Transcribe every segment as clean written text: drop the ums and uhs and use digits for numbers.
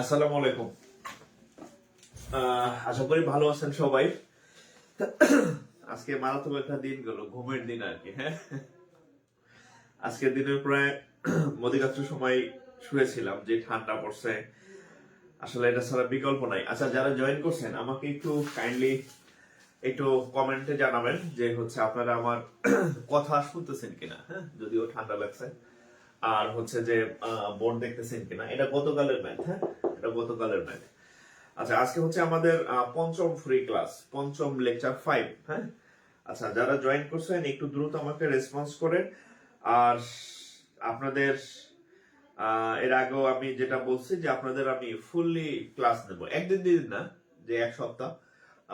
আসসালামু আলাইকুম। আশা করি ভালো আছেন সবাই। আজকে মারাত্মক একটা দিন গেল, ঘুমের দিন আর কি। হ্যাঁ, আজকের দিনের প্রায় অধিকাংশ সময় শুয়েছিলাম, যে ঠান্ডা পড়ছে, আসলে এটা ছাড়া বিকল্প নাই। আচ্ছা, যারা জয়েন করছেন আমাকে একটু কাইন্ডলি একটু কমেন্টে জানাবেন যে হচ্ছে আপনারা আমার কথা শুনতেছেন কিনা। হ্যাঁ, যদিও ঠান্ডা লাগছে। আর হচ্ছে যে বোর্ড দেখতেছেন কিনা। এটা গতকালের ম্যাথ। হ্যাঁ, এটা গতকালের ম্যাথ। আচ্ছা, আজকে হচ্ছে আমাদের পঞ্চম ফ্রি ক্লাস, পঞ্চম লেকচার 5। হ্যাঁ, আচ্ছা, যারা জয়েন করছেন একটু দ্রুত আমাকে রেসপন্স করেন। আর আপনাদের এর আগেও আমি যেটা বলছি যে আপনাদের আমি ফুললি ক্লাস নেব, একদিন দিন না, যে এক সপ্তাহ,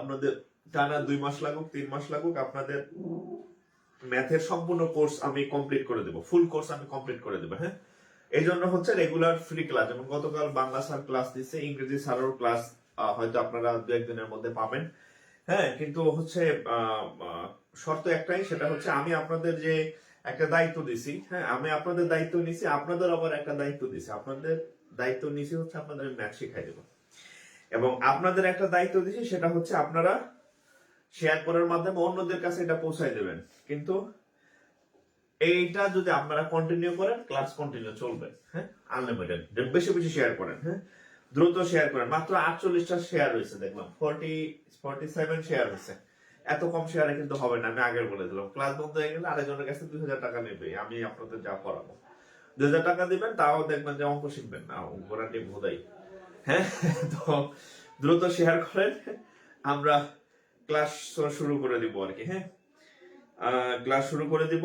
আপনাদের টানা 2 মাস লাগুক 3 মাস লাগুক, আপনাদের ম্যাথের সম্পূর্ণ কোর্স আমি কমপ্লিট করে দেবো, ফুল কোর্স আমি কমপ্লিট করে দেবো। হ্যাঁ, এই জন্য হচ্ছে রেগুলার ফ্রি ক্লাস। যেমন গতকাল বাংলা স্যার ক্লাস দিচ্ছে, ইংরেজি স্যারের ক্লাস হয়তো আপনারা 2-1 দিনের মধ্যে পাবেন। হ্যাঁ, কিন্তু হচ্ছে শর্ত একটাই, সেটা হচ্ছে আমি আপনাদের যে একটা দায়িত্ব দিছি, হ্যাঁ, আমি আপনাদের দায়িত্ব নিছি, আপনাদের আবার একটা দায়িত্ব দিছি। আপনাদের দায়িত্ব নিছি হচ্ছে আপনাদের ম্যাথ শিখাই দেবো, এবং আপনাদের একটা দায়িত্ব দিছি, সেটা হচ্ছে আপনারা শেয়ার করার মাধ্যমে অন্যদের কাছে এটা পৌঁছাই দেবেন। কিন্তু এইটা যদি আপনারা কন্টিনিউ করেন, ক্লাস কন্টিনিউ চলবে। হ্যাঁ, আনলিমিটেড। বেশি বেশি শেয়ার করেন। হ্যাঁ, দ্রুত শেয়ার করেন। মাত্র 48টা শেয়ার হয়েছে, দেখলাম 47 শেয়ার হয়েছে। এত কম শেয়ারে কিন্তু হবে না, আমি আগে বলে দিলাম। ক্লাস বন্ধ হয়ে গেলে আরেকজনের কাছে 2000 টাকা নেবে, আমি আপনাদের যা করাবো। 2000 টাকা দিবেন, তাও দেখবেন যে অঙ্ক শিখবেন না, অঙ্করাটি ভোদাই। হ্যাঁ, তো দ্রুত শেয়ার করেন, আমরা ক্লাস শুরু করে দিব আর কি। হ্যাঁ, ক্লাস শুরু করে দিব।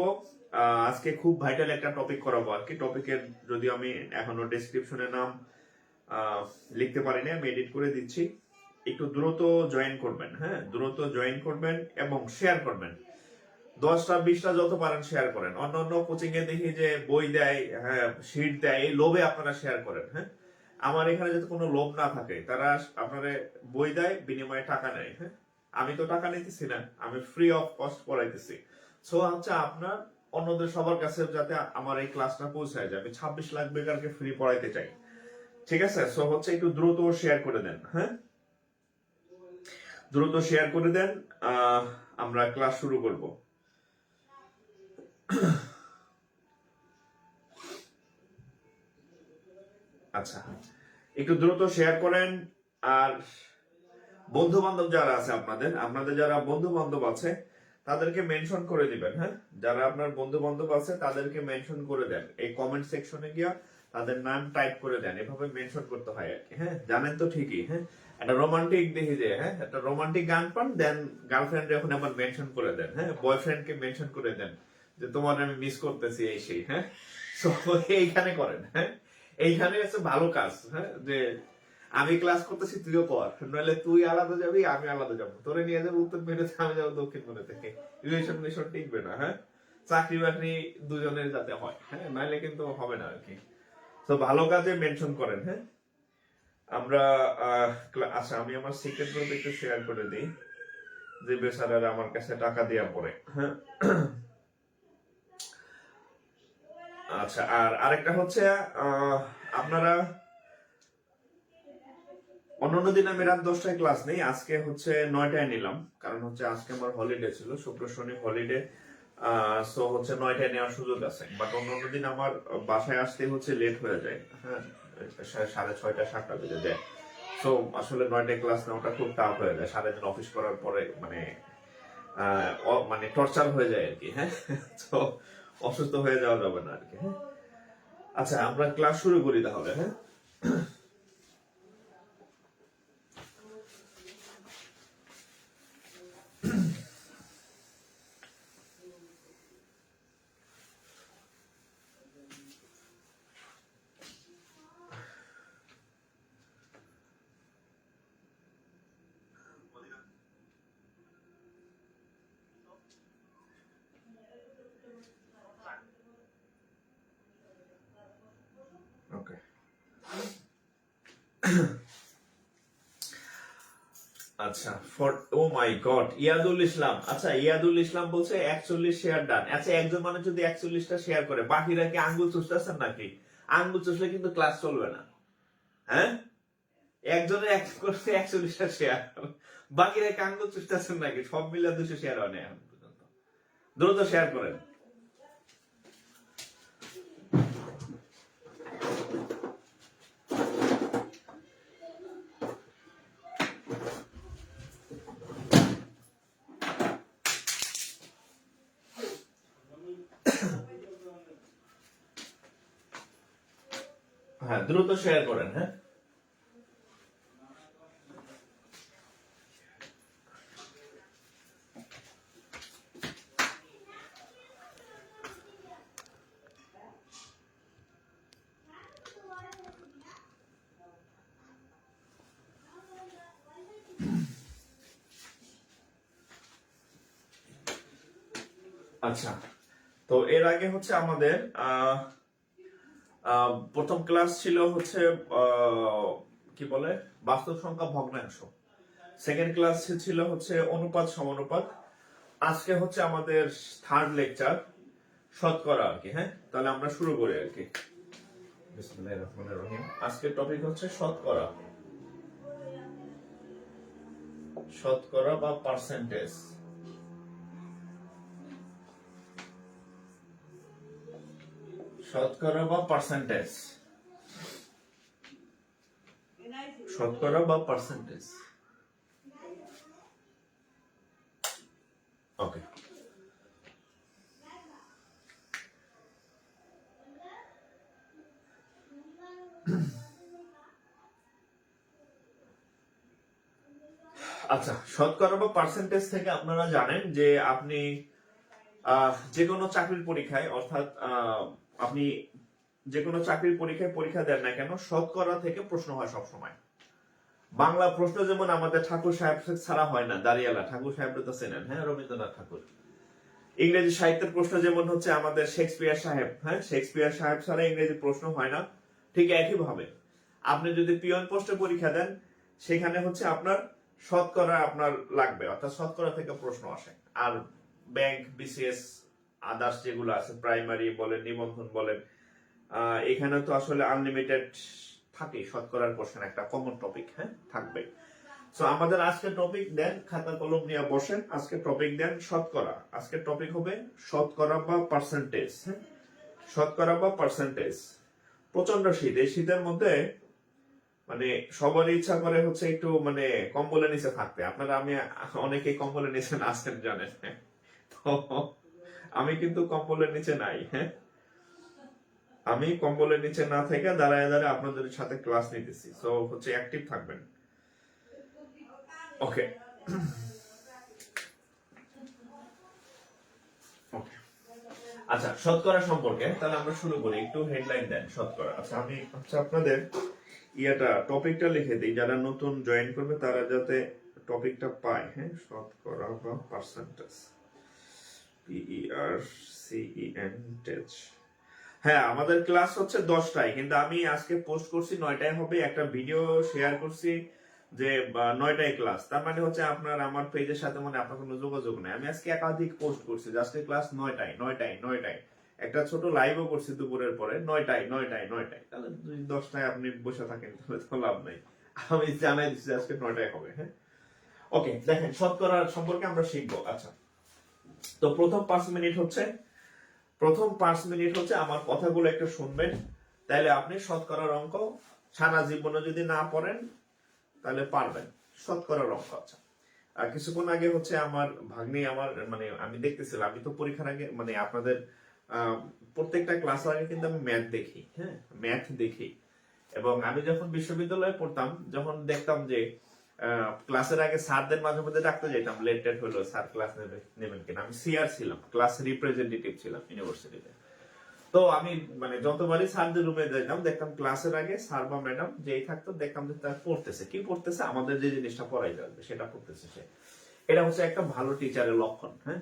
আজকে খুব ভাইটাল একটা টপিক করাবো আর কি। টপিকের যদি আমি এখনো ডেসক্রিপশনে নাম লিখতে পারি না, আমি এডিট করে দিচ্ছি। একটু দ্রুত জয়েন করবেন। হ্যাঁ, দ্রুত জয়েন করবেন এবং শেয়ার করবেন। 10টা 20টা যত পারেন শেয়ার করেন। অন্যান্য কোচিং এ দেখি যে বই দেয়, হ্যাঁ, শিট দেয়, এই লোভে আপনারা শেয়ার করেন। হ্যাঁ, আমার এখানে যাতে কোনো লোভ না থাকে, তারা আপনারা বই দেয়, বিনিময়ে টাকা নেয়। হ্যাঁ, আমি তো টাকা নিতেছি না, আমি ফ্রি অফ কস্ট পড়াইতেছি। সো হচ্ছে আপনার অন্যদের সবার কাছে যাতে আমার এই ক্লাসটা পৌঁছায় যায়। আমি 26 লাখ বেকারকে ফ্রি পড়াইতে চাই। ঠিক আছে, সো হচ্ছে একটু দ্রুত শেয়ার করে দেন। হ্যাঁ, দ্রুত শেয়ার করে দেন, আমরা ক্লাস শুরু করব। আচ্ছা, একটু দ্রুত শেয়ার করেন। আর বন্ধু বান্ধব যারা আছে, আপনাদের যারা বন্ধু বান্ধব আছে তাদেরকে মেনশন করে দিবেন। হ্যাঁ, যারা আপনার বন্ধু বান্ধব আছে তাদেরকে মেনশন করে দেন, এই কমেন্ট সেকশনে গিয়া তাদের নাম টাইপ করে দেন। এভাবে মেনশন করতে হয় আর কি। হ্যাঁ, জানেন তো ঠিকই। হ্যাঁ, একটা রোমান্টিক দেখি যে, হ্যাঁ, একটা রোমান্টিক গান পান, দেন গার্লফ্রেন্ড এখন আবার মেনশন করে দেন। হ্যাঁ, বয়ফ্রেন্ডকে মেনশন করে দেন যে তোমার আমি মিস করতেছি, এই সেই। হ্যাঁ, সো এইখানে করেন। হ্যাঁ, এইখানে হচ্ছে ভালো কাজ। হ্যাঁ, যে আমি ক্লাস করতেছি, তুইও কর, নাহলে তুই আলাদা যাবি, আমি আলাদা যাবো, তোরে নিয়ে যাবো উত্তর মেরুতে, আমি যাবো দক্ষিণ মেরু থেকে, রিলেশন টিকবে না। হ্যাঁ, চাকরি বাকরি দুজনের যাতে হয়, হ্যাঁ, নাইলে কিন্তু হবে না আর কি। তো ভালো কাজে মেনশন করেন। হ্যাঁ, আমরা আচ্ছা, আমি আমার সিক্রেট গ্রুপে একটু শেয়ার করে দিই যে বেচারারা আমার কাছে টাকা দেওয়া পড়ে। হ্যাঁ, আচ্ছা, আর আরেকটা হচ্ছে আপনারা অন্যান্য দিন আমি রাত 10টায় ক্লাস নেই, আজকে হচ্ছে 9টায় নিলাম, কারণ হচ্ছে আজকে আমার হলিডে ছিল, শুক্র শনি হলিডে। সো হচ্ছে 9টায় নেওয়ার সুযোগ আছে, বাট অন্যান্য দিন আমার বাসায় আসতে হচ্ছে লেট হয়ে যায়। হ্যাঁ, 6:30 7টা বেজে যায়। সো আসলে 9টায় ক্লাস নেওয়াটা খুব টাফ হয়ে যায়, সারাদিন অফিস করার পরে মানে মানে টর্চার হয়ে যায় আর কি। হ্যাঁ, তো অসুস্থ হয়ে যাওয়া যাবে না আর কি। হ্যাঁ, আচ্ছা, আমরা ক্লাস শুরু করি তাহলে। হ্যাঁ, ওকে। আচ্ছা, for oh my God, Yadul Islam. আচ্ছা, ইয়াদুল ইসলাম বলছে 41 শেয়ার ডান। আচ্ছা, একজন মানুষ যদি 41টা শেয়ার করে, বাকিরা কি আঙ্গুল চুষতেছেন নাকি? আঙ্গুল চুষলে কিন্তু ক্লাস চলবে না। হ্যাঁ, একজনের এক করছে 41টা শেয়ার, বাকিরা কি আঙ্গুল চুষতেছেন নাকি? সব মিলে 200 শেয়ার হয় না এখন পর্যন্ত। দ্রুত শেয়ার করেন। হ্যাঁ, দ্রুত শেয়ার করেন। হ্যাঁ, আচ্ছা, তো এর আগে হচ্ছে আমাদের প্রথম ক্লাস ছিল হচ্ছে কি বলে বাস্তব সংখ্যা ভগ্নাংশ। সেকেন্ড ক্লাস ছিল হচ্ছে অনুপাত সমানুপাত। আজকে হচ্ছে আমাদের থার্ড লেকচার, শতকরা আর কি। হ্যাঁ, তাহলে আমরা শুরু করি আর কি। বিসমিল্লাহির রহমানির রহিম। আজকের টপিক হচ্ছে শতকরা, শতকরা বা পার্সেন্টেজ। শতকরা বা পার্সেন্টেজ, শতকরা বা পার্সেন্টেজ। ওকে, আচ্ছা, শতকরা বা পার্সেন্টেজ থেকে আপনারা জানেন যে আপনি যে কোনো চাকরির পরীক্ষায়, অর্থাৎ আপনি যে কোনো চাকরির পরীক্ষায় পরীক্ষা দেন না কেন, শতকরা থেকে প্রশ্ন হয় সব সময়। বাংলা প্রশ্ন যেমন আমাদের ঠাকুর সাহেব ছাড়া হয় না, দাঁড়িয়ালা ঠাকুর সাহেব তো চেনেন, হ্যাঁ, রবীন্দ্রনাথ ঠাকুর। ইংরেজি সাহিত্যের প্রশ্ন যেমন হচ্ছে আমাদের শেক্সপিয়ার সাহেব, হ্যাঁ, শেক্সপিয়ার সাহেব ছাড়া ইংরেজি প্রশ্ন হয় না। ঠিক একই ভাবে আপনি যদি পিয়ন পোস্টে পরীক্ষা দেন, সেখানে হচ্ছে আপনার শতকরা আপনার লাগবে, অর্থাৎ শতকরা থেকে প্রশ্ন আসে। আর ব্যাংক, বিসিএস, আদার্স যেগুলো আছে, প্রাইমারি বলেন, নিবন্ধন বলেন, এখানে তো আসলে আনলিমিটেড থাকে শতকরার কোশ্চেন, একটা কমন টপিক, হ্যাঁ, থাকবে। সো আমাদের আজকে টপিক দেন, খাতা কলম নিয়ে বসেন, আজকে টপিক দেন শতকরা। আজকে টপিক হবে শতকরা বা পার্সেন্টেজ। হ্যাঁ, শতকরা বা পার্সেন্টেজ। প্রচন্ড শীত, এই শীতের মধ্যে মানে সবারই ইচ্ছা করে হচ্ছে একটু মানে কম্বলের নিচে থাকতে। আপনারা, আমি অনেকেই কম্বলের নিচে আছেন জানেন, তো আমি কিন্তু কম্বলের নিচে নাই। হ্যাঁ, আমি কম্বলের নিচে না থেকে দাঁড়ায় দাঁড়ায় আপনাদের সাথে ক্লাস নিতেছি। সো হচ্ছে অ্যাক্টিভ থাকবেন। ওকে, ওকে। আচ্ছা, শতকরা সম্পর্কে তাহলে আমরা শুরু করি। একটু হেডলাইন দেন শতকরা। আচ্ছা, আমি হচ্ছে আপনাদের টপিকটা লিখে দিই, যারা নতুন জয়েন করবে তারা যাতে টপিকটা পায়। হ্যাঁ, শতকরা বা পার্সেন্টেজ। PERCEN tech. হ্যাঁ, আমাদের ক্লাস হচ্ছে 10টায়, কিন্তু আমি আজকে পোস্ট করছি 9টায় হবে। একটা ভিডিও শেয়ার করছি যে 9টায় ক্লাস, তার মানে হচ্ছে আপনার আমার পেজের সাথে মানে আপনার কোনো যোগাযোগ নেই। আমি আজকে একাধিক পোস্ট করছি আজকে ক্লাস 9টায়। একটা ছোট লাইভও করছি দুপুরের পরে 9টায়। তাহলে যদি 10টায় আপনি বসে থাকেন তাহলে তো লাভ নাই। আমি জানাই দিচ্ছি আজকে 9টায় হবে। হ্যাঁ, ওকে, দেখেন শতকরা সম্পর্কে আমরা শিখবো। আচ্ছা, তো প্রথম 5 মিনিট হচ্ছে আমার কথাগুলো একটু শুনবেন, তাহলে আপনি শতকরার অঙ্ক সারা জীবনে যদি না পড়েন তাহলে পারবেন শতকরার অঙ্ক। আচ্ছা, আর কিছুক্ষণ আগে হচ্ছে আমার ভাগ্নি আমার মানে আমি দেখতেছিলাম, আমি তো পরীক্ষার আগে মানে আপনাদের প্রত্যেকটা ক্লাসের আগে কিন্তু আমি ম্যাথ দেখি। হ্যাঁ, ম্যাথ দেখি। এবং আমি যখন বিশ্ববিদ্যালয়ে পড়তাম, যখন দেখতাম যে ক্লাসের আগে স্যারদের মাঝে মধ্যে ডাকতে যেতাম, লেট টেট হলো স্যার ক্লাস নেবেন কিনা। আমি সিআর ছিলাম, ক্লাস রিপ্রেজেন্টেটিভ ছিলাম ইউনিভার্সিটিতে। তো আমি মানে যতবারই স্যারদের রুমে যেতাম দেখতাম ক্লাসের আগে স্যার বা ম্যাডাম যেই থাকতো দেখতাম যে তার পড়তেছে, কি পড়তেছে, আমাদের যে জিনিসটা পড়াই যাবে সেটা পড়তেছে সে। এটা হচ্ছে একটা ভালো টিচারের লক্ষণ। হ্যাঁ,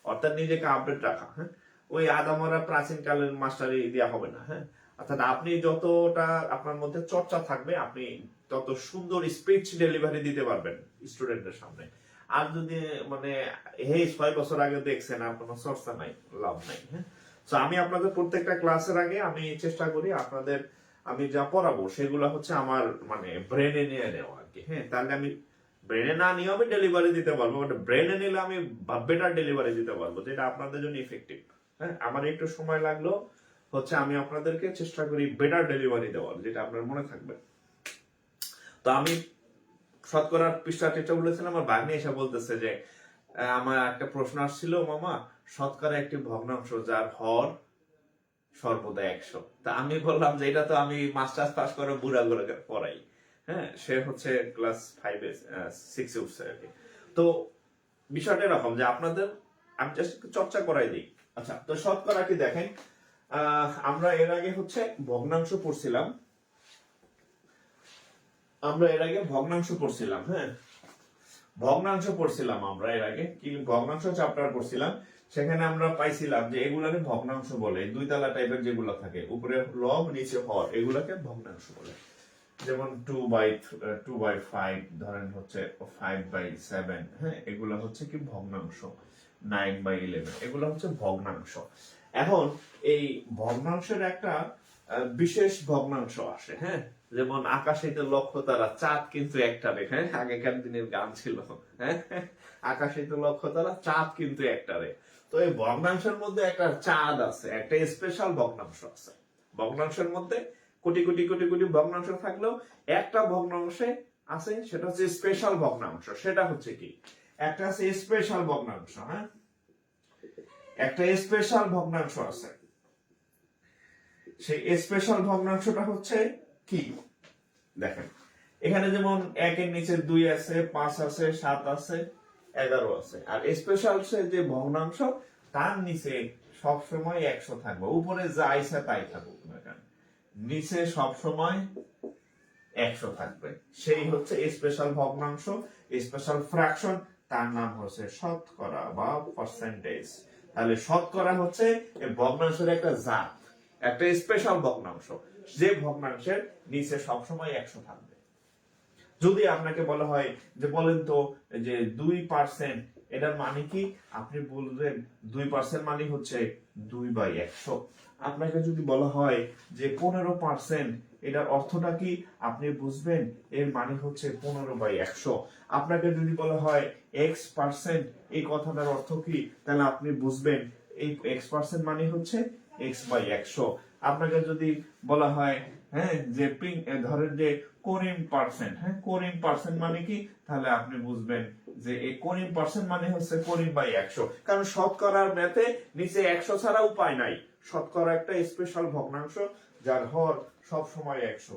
অর্থাৎ নিজেকে আপডেট রাখা। হ্যাঁ, ওই আদামরা প্রাচীন কালের মাস্টারি দেওয়া হবে না। হ্যাঁ, অর্থাৎ আপনি যতটা আপনার মধ্যে চর্চা থাকবে আপনি তত সুন্দর স্পিচ ডেলিভারি দিতে পারবেন স্টুডেন্টের সামনে। আর যদি মানে 6 বছর আগে দেখছেন আর কোনো চর্চা নাই, লাভ নাই। হ্যাঁ, তো আমি আপনাদের প্রত্যেকটা ক্লাসের আগে আমি চেষ্টা করি আপনাদের আমি যা পড়াবো সেগুলো হচ্ছে আমার মানে ব্রেনে নিয়ে নেওয়া আর কি। হ্যাঁ, তাহলে আমি ব্রেনে না নিয়ে আমি ডেলিভারি দিতে পারবো, বাট ব্রেনে নিলে আমি বেটার ডেলিভারি দিতে পারবো, যেটা আপনাদের জন্য ইফেক্টিভ। হ্যাঁ, আমার একটু সময় লাগলো হচ্ছে আমি আপনাদেরকে চেষ্টা করি বেটার ডেলিভারি দেওয়ার, যেটা আপনার মনে থাকবে। তো আমি শতকরার পৃষ্ঠা টেটা বলেছিলাম, আমার ভাগ্নে এসে বলতেছে যে আমার একটা প্রশ্ন আসছিল, মামা শতকরা একটি ভগ্নাংশ যার হর সর্বদা 100। তা আমি বললাম যে এটা তো আমি মাস্টার্স পাস করে বুড়া করে পড়াই। হ্যাঁ, সে হচ্ছে ক্লাস 6-এ উঠছে আর কি। তো বিষয়টা এরকম যে আপনাদের আমি জাস্ট একটু চর্চা করাই দিই। আচ্ছা, তো শতকরা কি দেখেন, আমরা এর আগে হচ্ছে ভগ্নাংশ পড়ছিলাম। হ্যাঁ, ভগ্নাংশ পড়ছিলাম আমরা এর আগে, কি ভগ্নাংশ চ্যাপ্টার পড়ছিলাম। সেখানে আমরা পাইছিলাম যে এগুলাকে ভগ্নাংশ বলে, দুই তালা টাইপের যেগুলো থাকে, উপরে লব নিচে হর, এগুলাকে ভগ্নাংশ বলে। যেমন 2/5 ধরেন হচ্ছে 5/7। হ্যাঁ, এগুলো হচ্ছে কি ভগ্নাংশ। 9/11 এগুলো হচ্ছে ভগ্নাংশ। এখন এই ভগ্নাংশের একটা বিশেষ ভগ্নাংশ আসে। হ্যাঁ, যেমন আকাশিতে লক্ষ তারা, চাঁদ কিন্তু একটা রে। হ্যাঁ, আগেকার দিনের গান ছিল। হ্যাঁ, আকাশিতে লক্ষ তারা, চাঁদ কিন্তু একটা রে। তো এই ভগ্নাংশের মধ্যে একটা চাঁদ আছে, একটা স্পেশাল ভগ্নাংশ আছে। ভগ্নাংশের মধ্যে কোটি কোটি কোটি কোটি ভগ্নাংশ থাকলেও একটা ভগ্নাংশে আছে, সেটা হচ্ছে স্পেশাল ভগ্নাংশ। সেটা হচ্ছে কি, একটা আছে স্পেশাল ভগ্নাংশ। হ্যাঁ, একটা স্পেশাল ভগ্নাংশ আছে। সেই স্পেশাল ভগ্নাংশটা হচ্ছে কি, দেখেন এখানে যেমন 1-এর নিচে 2 আছে, 5 আছে, 7 আছে, 11 আছে। আর স্পেশাল যে ভগ্নাংশ তার নিচে সবসময় 100 থাকবে, উপরে যা ইচ্ছা তাই থাকুক না কেন, নিচে সবসময় 100 থাকবে। সেই হচ্ছে স্পেশাল ভগ্নাংশ, স্পেশাল ফ্র্যাকশন। তার নাম হচ্ছে শতকরা বা পার্সেন্টেজ। তাহলে শতকরা হচ্ছে এই ভগ্নাংশের একটা জাত, একটা স্পেশাল ভগ্নাংশ, যে ভগ্নাংশের নিচে সবসময় 100 থাকবে। যদি আপনাকে বলা হয় যে বলেন তো যে 2%, এটার মানে কি, আপনি বলবেন 2% মানে হচ্ছে 2/100। আপনাকে যদি বলা হয় যে 15%, এটার অর্থটা কি, আপনি বুঝবেন এর মানে হচ্ছে 15/100। আপনাকে যদি বলা হয় x%, এই কথাটার অর্থ কি, তাহলে আপনি বুঝবেন এই x% মানে হচ্ছে x/100। আপনাকে যদি বলা হয় হ্যাঁ যে ধরেন যে করিম%, হ্যাঁ করিম% মানে কি, তাহলে আপনি বুঝবেন যে এই করিম% মানে হচ্ছে করিম/100। কারণ শতকরার ম্যাথে নিচে 100 ছাড়া উপায় নাই। শতকরা একটা স্পেশাল ভগ্নাংশ যার হর সব সময় 100।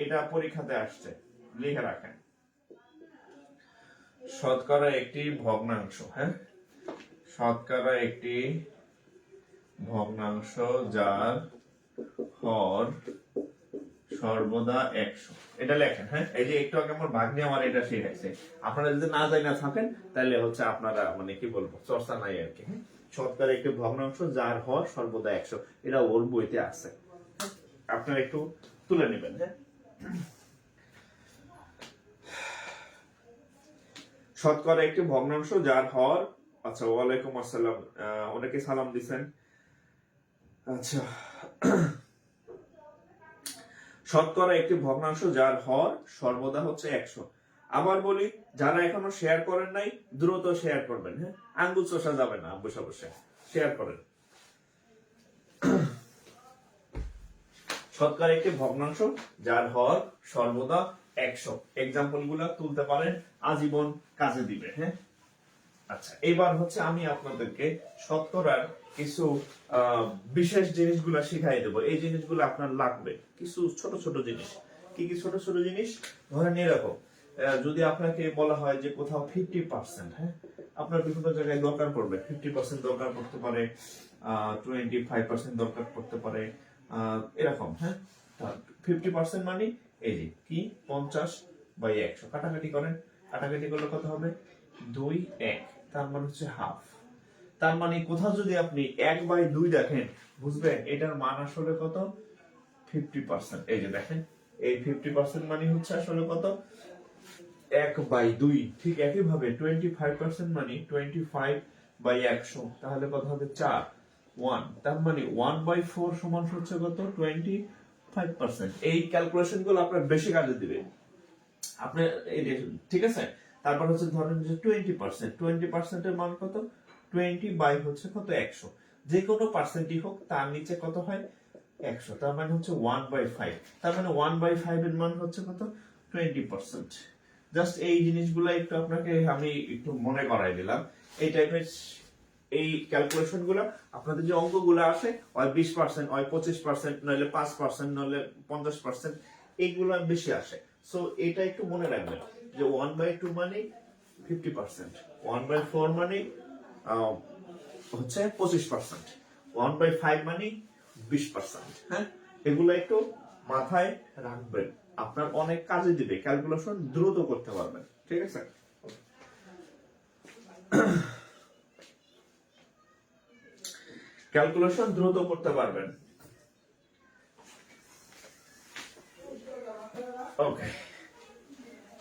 এটা পরীক্ষাতে আসছে, লিখে রাখেন। শতকরা একটি ভগ্নাংশ। হ্যাঁ, শতকরা একটি ভগ্নাংশ যার হর সর্বদা 100, এটা লেখেন। হ্যাঁ, এই যে একটু আগে আমার ভাগ্নে আমার এটা শিখাইছে, আপনারা যদি না জানি না থাকেন তাহলে হচ্ছে আপনারা মানে কি বলবো চর্চা নাই আর কি। হ্যাঁ, শতকরা একটি ভগ্নাংশ যার হর সর্বদা 100, এটা ওর বইতে আছে, আপনারা একটু তুলে নেবেন। হ্যাঁ, শতকরা একটি ভগ্নাংশ যার হর, আচ্ছা ওয়ালাইকুম আসসালাম, অনেকে সালাম দিছেন। আচ্ছা, শতকরা একটি ভগ্নাংশ যার হর সর্বদা হচ্ছে 100। আবার বলি, যারা এখনো শেয়ার করেন নাই দ্রুত শেয়ার করবেন। হ্যাঁ, আঙ্গুল চষা যাবে না, বসে বসে শেয়ার করেন। শতকরা একটি ভগ্নাংশ যার হর সর্বদা 100, এক্সাম্পল গুলা তুলতে পারেন, আজীবন কাজে দিবে। হ্যাঁ, আচ্ছা এবার হচ্ছে আমি আপনাদেরকে শতকরার কিছু বিশেষ জিনিসগুলো শিখাই দেবো। এই জিনিসগুলো আপনার লাগবে, কিছু ছোট ছোট জিনিস। কি কি ছোট ছোট জিনিস? ধরেন এরকম, যদি আপনাকে বলা হয় যে কোথাও 50%, হ্যাঁ, আপনার বিভিন্ন জায়গায় দরকার পড়বে, 50% দরকার পড়তে পারে, 25% দরকার পড়তে পারে, এরকম। হ্যাঁ, 50% মানে এই যে কি 50/100, কাটাকাটি করেন, কাটাকাটি করলে কত হবে? 2 1, তার মানে হচ্ছে হাফ। তার মানে কোথাও যদি আপনি 1/2 দেখেন, বুঝবেন এটার মান আসলে কত? 50%। এই যে দেখেন, এই 50% মানে হচ্ছে আসলে কত? 1/2। ঠিক একই ভাবে 25% মানে 25/100, তাহলে কত হবে? 4 1, তার মানে 1/4 সমান হচ্ছে কত? 25%। এই ক্যালকুলেশন গুলো আপনার বেশি কাজে দিবে আপনার, ঠিক আছে। তারপর হচ্ছে ধরেন যে 20% এর মান কত? 20 হচ্ছে কত? 100। যে কোনো পার্সেন্টই হোক তার নিচে কত হয়? 100, তার মানে হচ্ছে 1/5। তার মানে 1/5 এর মান হচ্ছে কত? 20%। জাস্ট এই জিনিসগুলো একটু আপনাকে আমি একটু মনে করাই দিলাম। এই টাইপের এই ক্যালকুলেশন গুলো, আপনাদের যে অঙ্কগুলো আসে, হয় 20%, হয় 25%, নইলে 5%, নইলে 50%, এইগুলো বেশি আসে। সো এটা একটু মনে রাখবেন যে 1/2 মানে 50%, 1/4 মানে হচ্ছে 25%, 1/5 মানে 20%। হ্যাঁ, এগুলো একটু মাথায় রাখবেন, আপনার অনেক কাজে দিবে, ক্যালকুলেশন দ্রুত করতে পারবেন। ঠিক আছে, ক্যালকুলেশন দ্রুত করতে পারবেন। ওকে,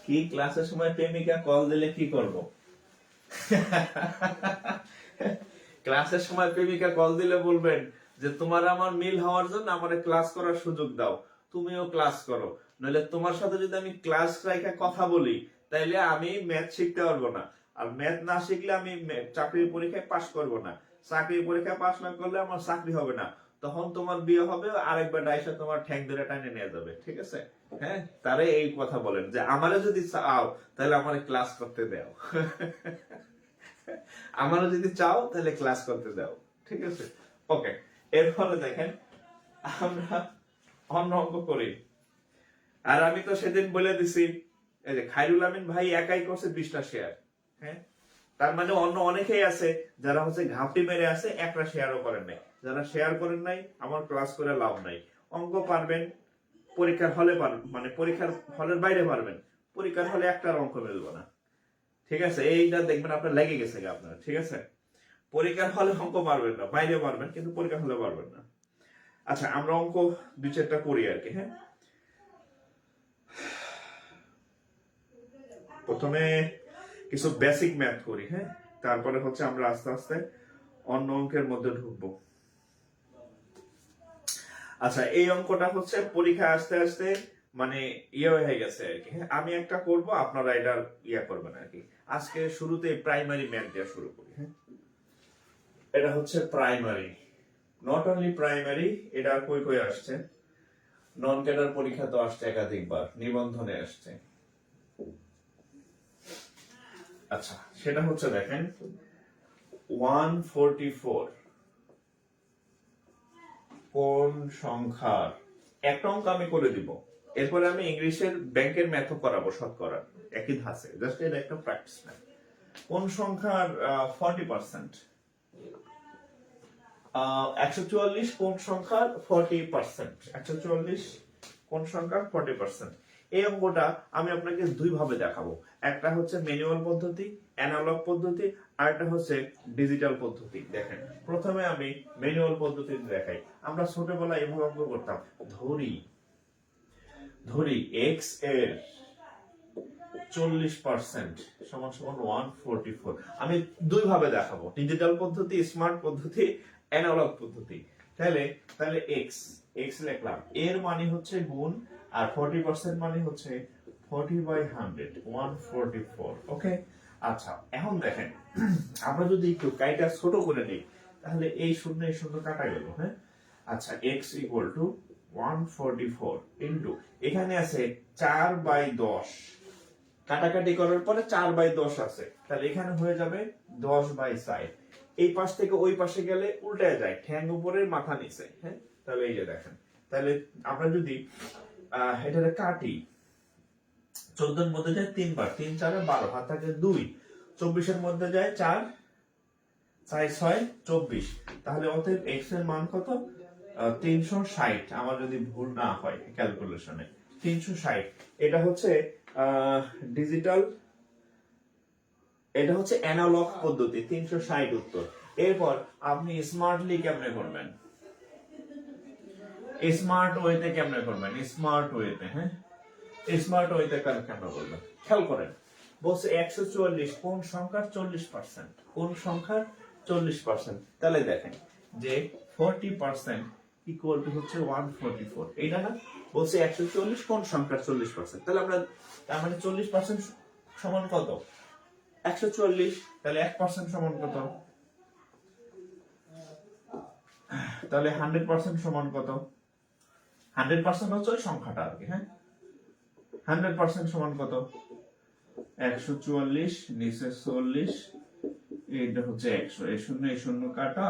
কি ক্লাসের সময় প্রেমিকা কল দিলে কি করব? ক্লাসের সময় প্রেমিকা কল দিলে বলবেন যে তোমার আমার মিল হওয়ার জন্য আমারে ক্লাস করার সুযোগ দাও, তুমিও ক্লাস করো, নইলে তোমার সাথে যদি আমি ক্লাস রাইখা কথা বলি তাইলে আমি ম্যাথ শিখতে পারবো না, আর ম্যাথ না শিখলে আমি চাকরির পরীক্ষায় পাশ করব না, চাকরির পরীক্ষায় পাশ না করলে আমার চাকরি হবে না, তখন তোমার বিয়ে হবে, আরেকবার ডাইসা তোমার ঠ্যাং ধরে টাইনে নিয়ে যাবে। ঠিক আছে, হ্যাঁ, তারে এই কথা বলেন যে আমারে যদি চাও তাহলে আমারে ক্লাস করতে দাও। আমারও যদি চাও তাহলে ক্লাস করতে দাও। ঠিক আছে, ওকে। এরপরে দেখেন আমরা অন্য অঙ্ক করি, আর আমি তো সেদিন বলে দিছি এই যে খায়রুল আমিন ভাই একাই করছে 20টা শেয়ার। হ্যাঁ, তার মানে অন্য অনেকেই আছে যারা হচ্ছে ঘাপটি মেরে আছে, একটা শেয়ারও করেন নাই। যারা শেয়ার করেন নাই আমার ক্লাস করে লাভ নাই। অঙ্ক পারবেন, পরীক্ষার হলে পারবেন, মানে পরীক্ষার হলের বাইরে পারবেন, পরীক্ষার হলে একটার অঙ্ক মিলবে না। ঠিক আছে, এইটা দেখবেন আপনার লেগে গেছে আপনার। ঠিক আছে, পরীক্ষার হলে অঙ্ক পারবেন না, বাইরে পারবেন কিন্তু পরীক্ষার হলে পারবেন না। আচ্ছা, আমরা অঙ্ক 2-4টা করি আর কি। হ্যাঁ, প্রথমে কিছু বেসিক ম্যাথ করি। হ্যাঁ, তারপরে হচ্ছে আমরা আস্তে আস্তে অন্য অঙ্কের মধ্যে ঢুকবো। আচ্ছা, এই অঙ্কটা হচ্ছে পরীক্ষা আসতে আসতে মানে হয়ে গেছে আর কি। হ্যাঁ, আমি একটা করব, আপনারা এটা করবেন আর কি। আজকে শুরুতে প্রাইমারি ম্যাথ দিয়ে শুরু করি। হ্যাঁ, এটা হচ্ছে প্রাইমারি, নট অনলি প্রাইমারি, এটা কই কই আসছে, নন ক্যাডার পরীক্ষা তো আসছে একাধিকবার, নিবন্ধনে আসছে। আচ্ছা, সেটা হচ্ছে দেখেন 144 কোন সংখ্যার, একটা অঙ্ক আমি করে দিব, এরপরে আমি ইংলিশের ব্যাংকের ম্যাথও করাবো শতকরা একই ধাঁচে, জাস্ট এটা একটা প্র্যাকটিস ম্যাথ। কোন সংখ্যার 40%, 144 কোন সংখ্যার 40%, 144 কোন সংখ্যার 40%। এই অঙ্কটা আমি আপনাকে দুই ভাবে দেখাবো, একটা হচ্ছে ম্যানুয়াল পদ্ধতি, অ্যানালগ পদ্ধতি, আর একটা হচ্ছে ডিজিটাল পদ্ধতি। দেখেন প্রথমে আমি ম্যানুয়াল পদ্ধতি দেখাই। আমরা ছোটবেলায় এভাবে অঙ্ক করতাম, ধরি ধরি এক্স এর 40% সমান সমান 144। আমি দুই ভাবে দেখাবো, ডিজিটাল পদ্ধতি, স্মার্ট পদ্ধতি, অ্যানালগ পদ্ধতি। তাহলে তাহলে এক্স এক্স লিখলাম, এর মানে হচ্ছে গুণ, আর 40% মানে হচ্ছে 40/100 144। ওকে, আচ্ছা এখন দেখেন আমরা যদি একটু কাইটা ছোট করে নিই তাহলে এই শূন্য কাটা গেল। হ্যাঁ, আচ্ছা x ইকুয়াল টু 144 ইনটু এখানে আছে 4/10, কাটাকাটি করার পরে 4/10 আছে, তাহলে এখানে হয়ে যাবে 10/4। এই পাশ থেকে ওই পাশে গেলে উল্টায় যায়, ঠ্যাং উপরে মাথা নিচে। হ্যাঁ, তাহলে এই যে দেখেন, তাহলে আমরা যদি এটাকে কাটি, 14 এর মধ্যে যায় 3 বার, 3 4 12, হাত থাকে 2, 24 এর মধ্যে যায় 4, 4 6 24, তাহলে অতএব x এর মান কত? 360, আমার যদি ভুল না হয় ক্যালকুলেশনে 360। এটা হচ্ছে ডিজিটাল, এটা হচ্ছে অ্যানালগ পদ্ধতি, 360 উত্তর। এরপর আপনি স্মার্টলি কেমনে করবেন, স্মার্ট ওয়েতে কেমনে করবেন, স্মার্ট ওয়েতে, হ্যাঁ স্মার্ট ওয়েতে কেমনে করবেন খেয়াল করেন। বলছে 144 কোন সংখ্যার 40%, কোন সংখ্যার 40%। তাহলে দেখেন যে 40% ইকুয়াল টু হচ্ছে 144, এইটা না? বলছে 144 কোন সংখ্যার 40%, তাহলে আমরা তার মানে 40% সমান কত? 144। তাহলে 1% সমান কত? তাহলে 100% সমান কত? 100% হচ্ছে ওই সংখ্যাটা আর কি। হ্যাঁ, 100% সমান কত? 144 নিচে 40, এইটা হচ্ছে 100, এই শূন্য কাটা,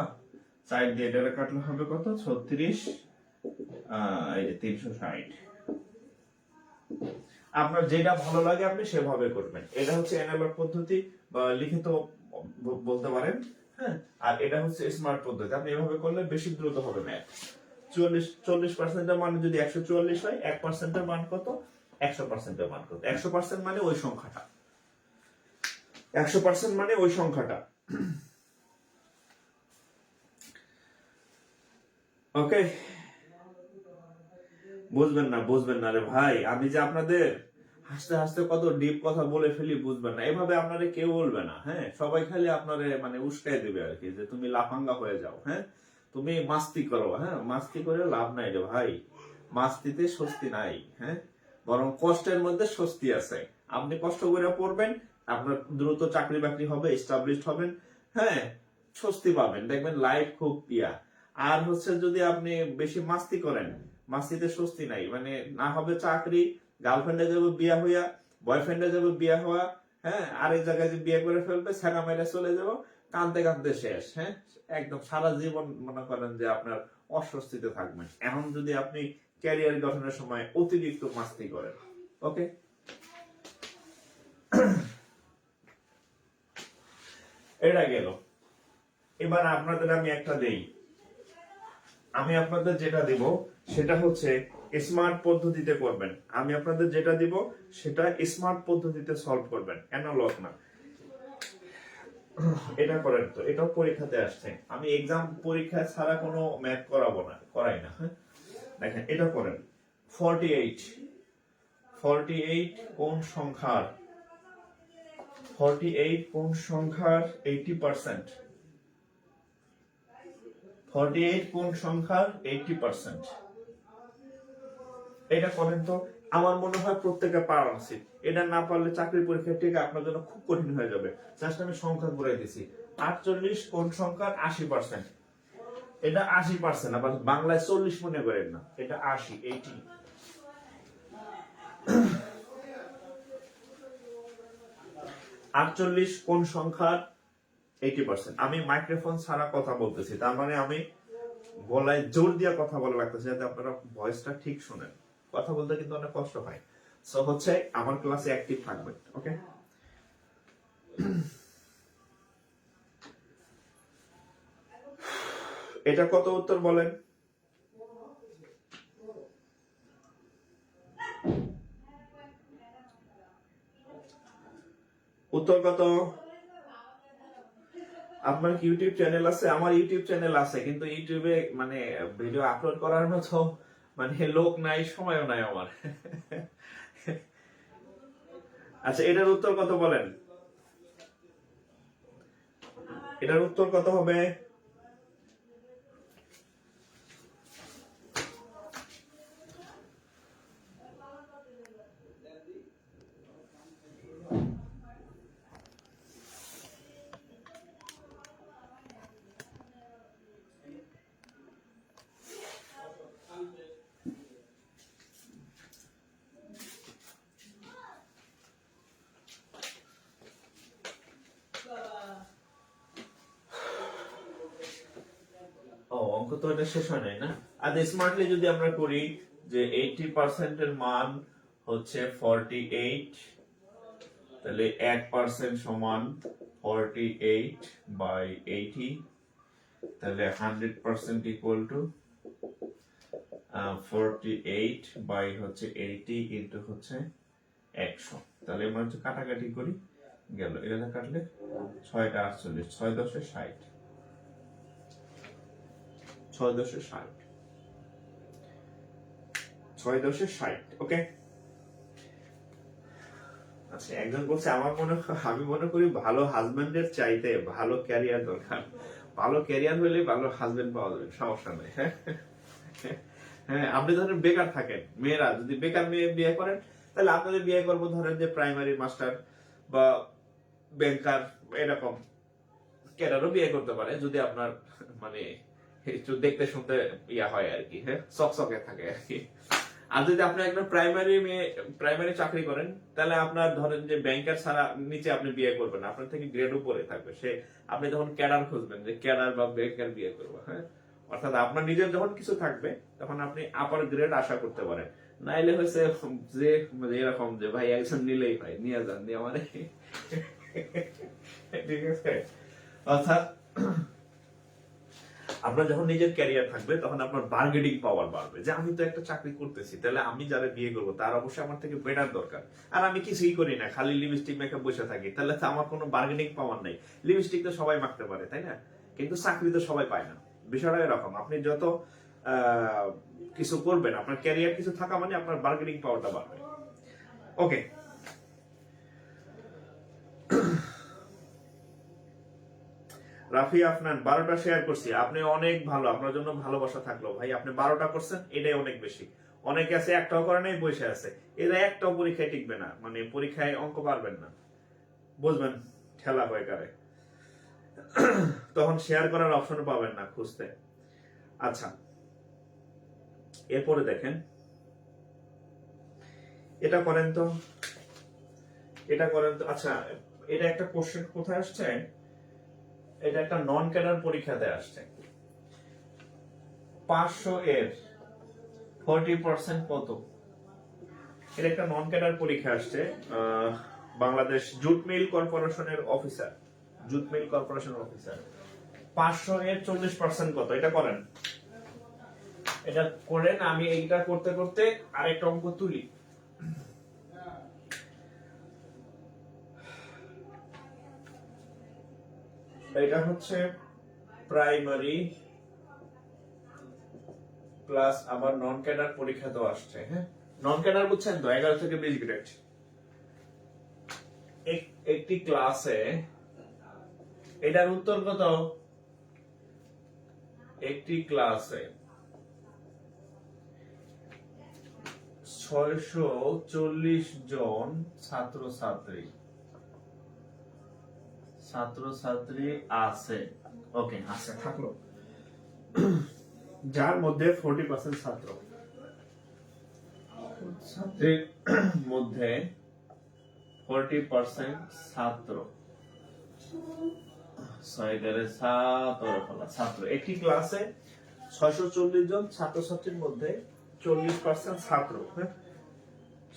সাইড দিয়ে এটা কাটলে হবে কত? 36, এই যে 360। আপনার যেটা ভালো লাগে আপনি সেভাবে করবেন। এটা হচ্ছে অ্যানালগ পদ্ধতি বা লিখিত বলতে পারেন। হ্যাঁ, আর এটা হচ্ছে স্মার্ট পদ্ধতি, আপনি এভাবে করলে বেশি দ্রুত হবে ম্যাথ। 40% এর মান যদি 144 হয়, 1% এর মান কত? 100% এর মান কত? 100% মানে ওই সংখ্যাটা, 100% মানে ওই সংখ্যাটা। ওকে, বুঝবেন না রে ভাই, আমি যে আপনাদের হাসতে হাসতে কত ডিপ কথা বলে ফেলি, বুঝবেন না। এভাবে আপনারে কেউ বলবে না। হ্যাঁ, সবাই খালি আপনারে মানে উস্কাই দেবে আর কি, যে তুমি লাফাঙ্গা হয়ে যাও। হ্যাঁ, তুমি মাস্তি করো। হ্যাঁ, মাস্তি করে লাভ নাই রে ভাই, মাস্তিতে স্বস্তি নাই। হ্যাঁ, বরং কষ্টের মধ্যে স্বস্তি আছে। আপনি কষ্ট করে পড়বেন, আপনার দ্রুত চাকরি বাকরি হবে, এস্টাবলিশড হবেন। হ্যাঁ, স্বস্তি পাবেন, দেখবেন লাইফ খুব পিয়া। আর হচ্ছে যদি আপনি বেশি মাস্তি করেন, মাস্তিতে স্বস্তি নাই, মানে না হবে চাকরি, গার্লফ্রেন্ডে যাবে বিয়া হইয়া, বয়ফ্রেন্ডে যাবে বিয়া হওয়া। হ্যাঁ, আরেক জায়গায় যে বিয়ে করে ফেলবে, ছেঁকা মেরে চলে যাবো, কানতে কানতে শেষ। হ্যাঁ, একদম সারা জীবন মনে করেন যে আপনার অস্বস্তিতে থাকবেন, এখন যদি আপনি ক্যারিয়ার গঠনের সময় অতিরিক্ত মাস্তি করেন। ওকে, এটা গেল। এবার আপনাদের আমি একটা দেই, আমি আপনাদের যেটা দিব সেটা হচ্ছে স্মার্ট পদ্ধতিতে করবেন। আমি আপনাদের যেটা দিব সেটা স্মার্ট পদ্ধতিতে সলভ করবেন, অ্যানালগ না। এটা করেন তো, এটাও পরীক্ষাতে আসছে। আমি এক্সাম পরীক্ষা ছাড়া কোনো ম্যাথ করাই না। হ্যাঁ, দেখেন এটা করেন। 48 কোন সংখ্যার 80%, 48 কোন সংখ্যার 80%। এটা করেন তো। আমার মনে হয় প্রত্যেকে পারা উচিত। এটা না পারলে চাকরি পরীক্ষা ঠিক আপনার জন্য খুব কঠিন হয়ে যাবে। জাস্ট আমি সংখ্যা করে দিছি। 48 কোন সংখ্যার 80%। এটা 80%, আবার বাংলায় 40 মনে করেন না, এটা 80, 80। 48 কোন সংখ্যার 80%। আমি মাইক্রোফোন ছাড়া কথা বলতেছি, তার মানে আমি গলায় জোর দিয়ে কথা বলা লাগতেছে, যাতে আপনারা ভয়েসটা ঠিক শুনেন। কথা বলতে কিন্তু অনেক কষ্ট হয়। সো হচ্ছে আমার ক্লাসে অ্যাক্টিভ থাকবেন। ওকে, এটা কত উত্তর বলেন? উত্তর কত? আপনার কি ইউটিউব চ্যানেল আছে? আমার ইউটিউব চ্যানেল আছে, কিন্তু ইউটিউবে মানে ভিডিও আপলোড করার মতো মানে লোক নাই, সময়ও নাই আমার। আচ্ছা, এটার উত্তর কত বলেন? এটার উত্তর কত হবে? ও, অঙ্ক তো এটা শেষ হয় নাই না? আর স্মার্টলি যদি আমরা করি যে 80% এর মান হচ্ছে 48, তাহলে 1% সমান 48/80, তাহলে 100% ইকুয়াল টু 48 বাই হচ্ছে 80 ইন্টু হচ্ছে 100। তাহলে আমরা হচ্ছে কাটাকাটি করি, গেল এটা কাটলে 6টা 48, 6 10 60, 6 10 60, 6 10 60। ওকে। আচ্ছা, একজন বলছে আমি মনে করি ভালো হাজবেন্ডের চাইতে ভালো ক্যারিয়ার দরকার। ভালো ক্যারিয়ার হলে ভালো হাজবেন্ড পাওয়া যাবে, সমস্যা নেই। হ্যাঁ, হ্যাঁ, আপনি ধরেন বেকার থাকেন, মেয়েরা যদি বেকার মেয়ে বিয়ে করেন, তাহলে আপনাদের বিয়ে করবো ধরেন যে প্রাইমারি মাস্টার বা ব্যাংকার, এরকম ক্যাডারও বিয়ে করতে পারে, যদি আপনার মানে একটু দেখতে শুনতে ইয়া হয় আর কি, হ্যাঁ, চকচকে থাকে আর কি। আর যদি আপনি একদম প্রাইমারি চাকরি করেন, তাহলে আপনার ধরেন যে ব্যাংকার ছাড়া নিচে আপনি বিয়ে করবেন, আপনার থেকে গ্রেড উপরে থাকবে সে। আপনি তখন ক্যাডার খুঁজবেন যে ক্যাডার বা ব্যাংকার বিয়ে করবো, হ্যাঁ। অর্থাৎ আপনার নিজের যখন কিছু থাকবে, তখন আপনি আপার গ্রেড আশা করতে পারেন। নাইলে হয়েছে যে এরকম যে ভাই একজন নিলেই ভাই নিয়ে যান, দিয়ে আমার ঠিক আছে। অর্থাৎ আপনার যখন নিজের ক্যারিয়ার থাকবে, তখন আপনার বার্গেনিং পাওয়ার বাড়বে, যে আমি তো একটা চাকরি করতেছি, তাহলে আমি যারা বিয়ে করবো তার অবশ্যই আমার থেকে বেটার দরকার। আর আমি কিছুই করি না, খালি লিপস্টিক মেখে বসে থাকি, তাহলে তো আমার কোনো বার্গেনিং পাওয়ার নাই। লিপস্টিক তো সবাই মাখতে পারে, তাই না? কিন্তু চাকরি তো সবাই পায় না। বিষয়টা এরকম, আপনি যত কিছু করবেন, আপনার ক্যারিয়ার কিছু থাকা মানে আপনার বার্গেনিং পাওয়ারটা বাড়বে। ওকে। রাফি আফনান 12টা শেয়ার করছি, আপনি অনেক ভালো, আপনার জন্য ভালোবাসা থাকলো ভাই। আপনি 12টা করছেন, এটাই অনেক বেশি। অনেকে আছে একটাও করে নাই, বসে আছে। এরা একটাও পরীক্ষায় টিকবে না, মানে পরীক্ষায় অঙ্ক পারবেন না, বুঝবেন ঠেলা হয়ে গেলে তখন শেয়ার করার অপশন পাবেন না খুঁজতে। আচ্ছা, এরপরে দেখেন, এটা করেন তো, এটা করেন তো। আচ্ছা, এটা একটা কোশ্চেন কোথায় আসছে? এটা একটা নন ক্যাডার পরীক্ষাতে আসছে। 500 এর 40% কত? এটা একটা নন ক্যাডার পরীক্ষা আসছে, বাংলাদেশ জুট মিল কর্পোরেশনের অফিসার, জুট মিল কর্পোরেশনের অফিসার। 500 এর 40% কত? এটা করেন, এটা করেন। আমি এইটা করতে করতে আরেকটা অঙ্ক তুলি। এটা হচ্ছে প্রাইমারি প্লাস আবার নন ক্যাডার পরীক্ষা তো আসছে, হ্যাঁ। নন ক্যাডার বুঝছেন তো, 11 থেকে 20 গ্রেড। একটি ক্লাসে, এটার উত্তর কত? একটি ক্লাসে 640 জন ছাত্রছাত্রী আছে। ওকে, আছে, থাকলো। যার মধ্যে 40% ছাত্রের মধ্যে 40% ছাত্র, ছাত্র। একটি ক্লাসে 640 জন ছাত্রছাত্রীর মধ্যে 40% ছাত্র, হ্যাঁ।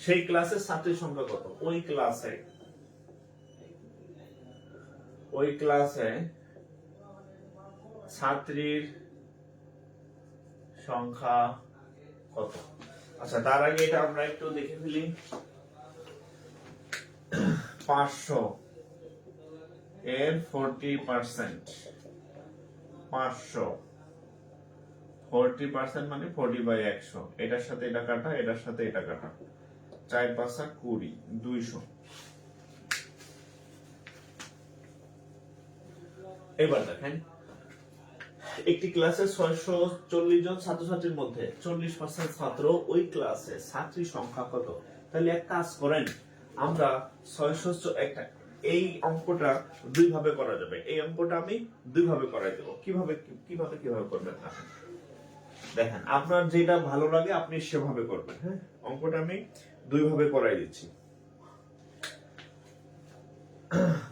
সেই ক্লাসের ছাত্রীর সংখ্যা কত? ওই ক্লাসে ছাত্রীর সংখ্যা কত? আচ্ছা, তার আগে এটা আমরা একটু দেখে ফেলি। 500 এর 40%, 500, 40% মানে 40/100, এটার সাথে এটা কাটা, এটার সাথে এটা কাটা, 4 5 20, 200। এবার দেখেন, একটি ক্লাসে 640 জন ছাত্রছাত্রীর মধ্যে 40% ছাত্র ওই ক্লাসে, ছাত্রী সংখ্যা কত? তাহলে এক কাজ করেন, আমরা 600 একটা, এই অঙ্কটা দুই ভাবে করা যাবে। এই অঙ্কটা আমি দুই ভাবে করাই দেব। কিভাবে কিভাবে কিভাবে করবেন না, দেখেন আপনার যেটা ভালো লাগে আপনি সেভাবে করবেন। হ্যাঁ, অঙ্কটা আমি দুই ভাবে করাই দিচ্ছি।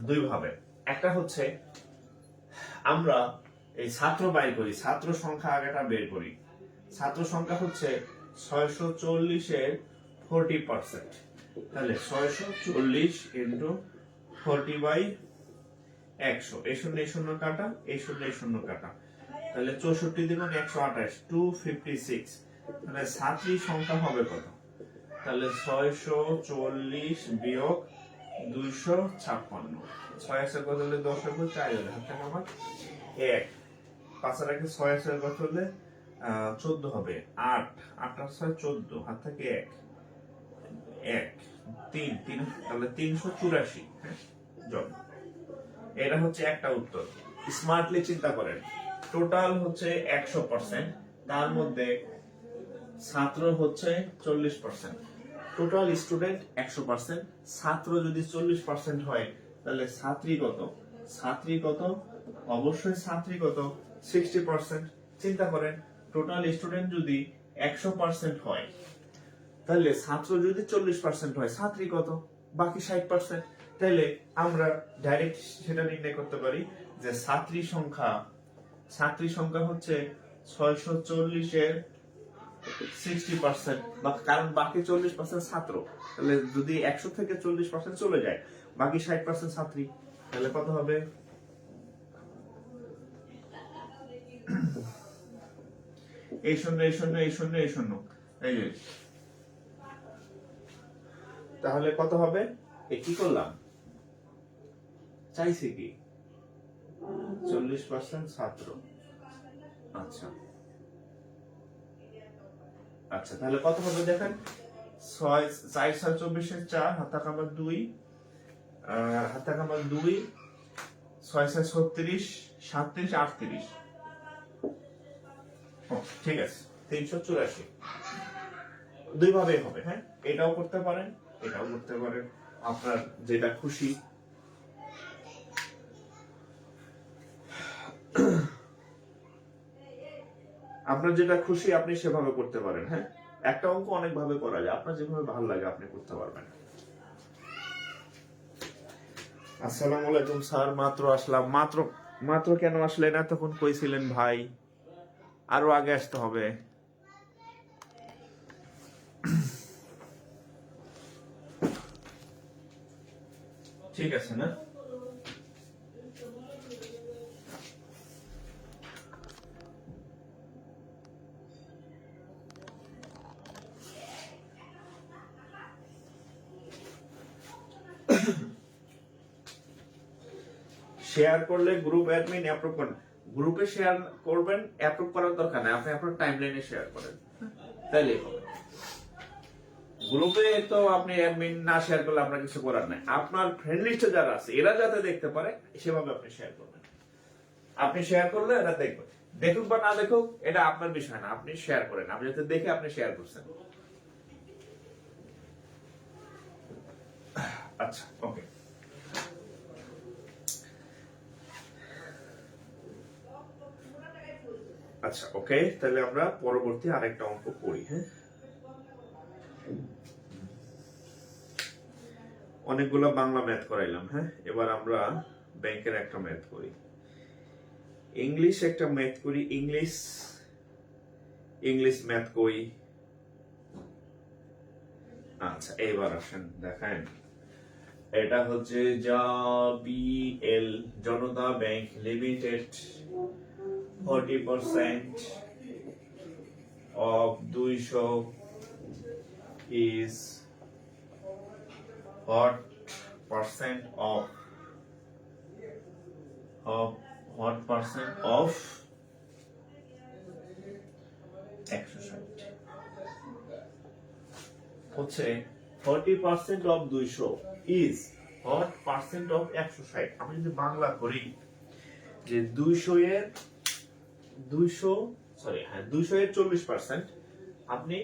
দুই ভাবে, একটা হচ্ছে আমরা এই ছাত্র বাইর করি, ছাত্র সংখ্যা আগেটা বের করি। ছাত্র সংখ্যা হচ্ছে 640 এর 40%, তাহলে 640 ইন্টু 40/100, এই শূন্য এই শূন্য কাটা, এই শূন্য এই শূন্য কাটা, তাহলে 64 দ্বিগুণ 128, 256। তাহলে ছাত্রী সংখ্যা হবে কত? তাহলে 640 বিয়োগ 256, 6 আছে কত হলে 10 হবে, 4 হলে হাত থেকে আমার 1, 5 আর 1 6 আছে কত হলে 14 হবে, 8 8 আর 6 14, হাত থেকে 1 1 3 3, তাহলে 384। হ্যাঁ, জন। এটা হচ্ছে একটা উত্তর। স্মার্টলি চিন্তা করেন, টোটাল হচ্ছে 100%, তার মধ্যে ছাত্র হচ্ছে 40%। টোটাল স্টুডেন্ট 100%, ছাত্র যদি 40% হয় তাহলে ছাত্রী কত? ছাত্রী কত? অবশ্যই ছাত্রী কত? 60%। চিন্তা করেন, টোটাল স্টুডেন্ট যদি 100% হয় তাহলে ছাত্র যদি 40% হয়, ছাত্রী কত? বাকি 60%। তাহলে আমরা ডাইরেক্ট সেটা নির্ণয় করতে পারি যে ছাত্রী সংখ্যা হচ্ছে 640 এর 60%, কারণ বাকি 40% ছাত্র। তাহলে যদি 100 থেকে 40% চলে যায়, বাকি 60% ছাত্রী, তাহলে কত হবে? এই শূন্য এই শূন্য এই শূন্য এই শূন্য, এই যে, তাহলে কত হবে? কি করলাম, চাইছে কি 40% ছাত্র। আচ্ছা আচ্ছা, তাহলে কত হবে দেখেন, 6 4 6 24 4, হাতে কামার 2, হাতে কামার 2, 6 6 36, 37 38। ঠিক আছে, 384। দুই ভাবে হবে। হ্যাঁ, এটাও করতে পারেন, এটাও করতে পারেন, আপনার যেটা খুশি। আপনার যেটা খুশি আপনি সেভাবে করতে পারেন। হ্যাঁ, একটা অঙ্ক অনেক ভাবে করা যায়, আপনার যেভাবে ভালো লাগে আপনি করতে পারবেন। আসসালামু আলাইকুম স্যার, মাত্র আসলাম। মাত্র কেন আসলেন? এতক্ষণ কইছিলেন ভাই, আরো আগে আসতে হবে। ঠিক আছে না? শেয়ার করলে গ্রুপ অ্যাডমিন অ্যাপ্রুভ করেন। গ্রুপে শেয়ার করবেন, অ্যাপ্রুভ করার দরকার নেই, আপনি আপনার টাইমলাইনে শেয়ার করেন, তাইলেই হবে। গ্রুপে তো আপনি অ্যাডমিন না শেয়ার করলে আপনার কিছু করার নাই। আপনার ফ্রেন্ড লিস্টে যারা আছে এরা যাতে দেখতে পারে সেভাবে আপনি শেয়ার করবেন। আপনি শেয়ার করলে এরা দেখবে, দেখুক বা না দেখুক এটা আপনার বিষয় না, আপনি শেয়ার করেন, আপনি যাতে দেখে আপনি শেয়ার করছেন। আচ্ছা, ওকে। আচ্ছা, ওকে, তাহলে আমরা পরবর্তী আরেকটা অঙ্ক করি। হ্যাঁ, অনেকগুলো বাংলা ম্যাথ করাইলাম। হ্যাঁ, এবার আমরা ব্যাংকের একটা ম্যাথ করি, ইংলিশ একটা ম্যাথ করি, ইংলিশ ম্যাথ করি। আচ্ছা, এবার আসেন দেখেন, এটা হচ্ছে JBL, Janata bank limited, 40% of 200 is what percent of what percent of 160 হচ্ছে 40% of 200 is what percent of 160। আমি যদি বাংলা করি যে 200 এর 40%, আপনি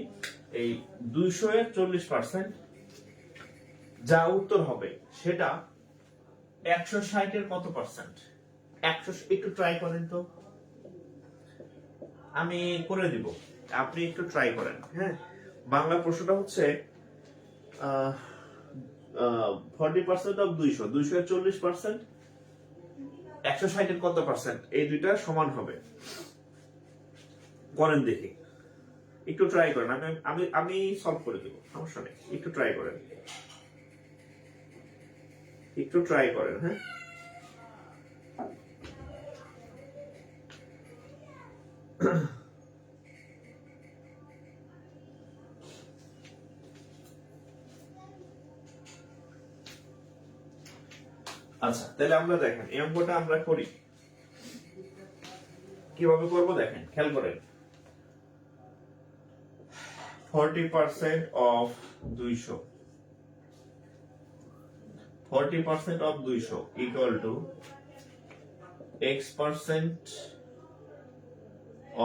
এই 200 এর 40% যা উত্তর হবে সেটা 160 এর কত পার্সেন্ট? 100, একটু ট্রাই করেন তো, আমি করে দিব, আপনি একটু ট্রাই করেন। হ্যাঁ, বাংলা প্রশ্নটা হচ্ছে 40% অফ 200, 200 এর 40%, 160 এর কত পার্সেন্ট? এই দুইটা সমান হবে, করেন দেখি, একটু ট্রাই করেন। আমি সলভ করে দেব, সমস্যা নেই, একটু ট্রাই করেন, একটু ট্রাই করেন। হ্যাঁ, আচ্ছা তাহলে আমরা দেখেন এই অঙ্কটা আমরা করি, কিভাবে করব দেখেন, খেয়াল করেন। 40% of 200, 40% of 200 equal to x%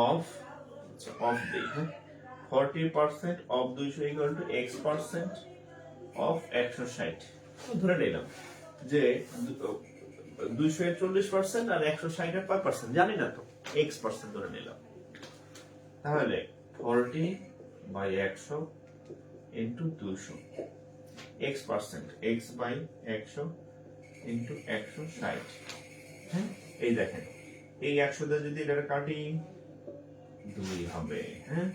of the 40% of 200 equal to x% of 160। ধরে নিলাম যে 200 এর 40% আর 160 এর 5% জানি না তো, x% ধরে নিলাম। তাহলে 40 by 100 into 200, x%, x by 100 into 160। হ্যাঁ, এই দেখেন এই 100 দিয়ে যদি এটা কাটি 2 হবে। হ্যাঁ,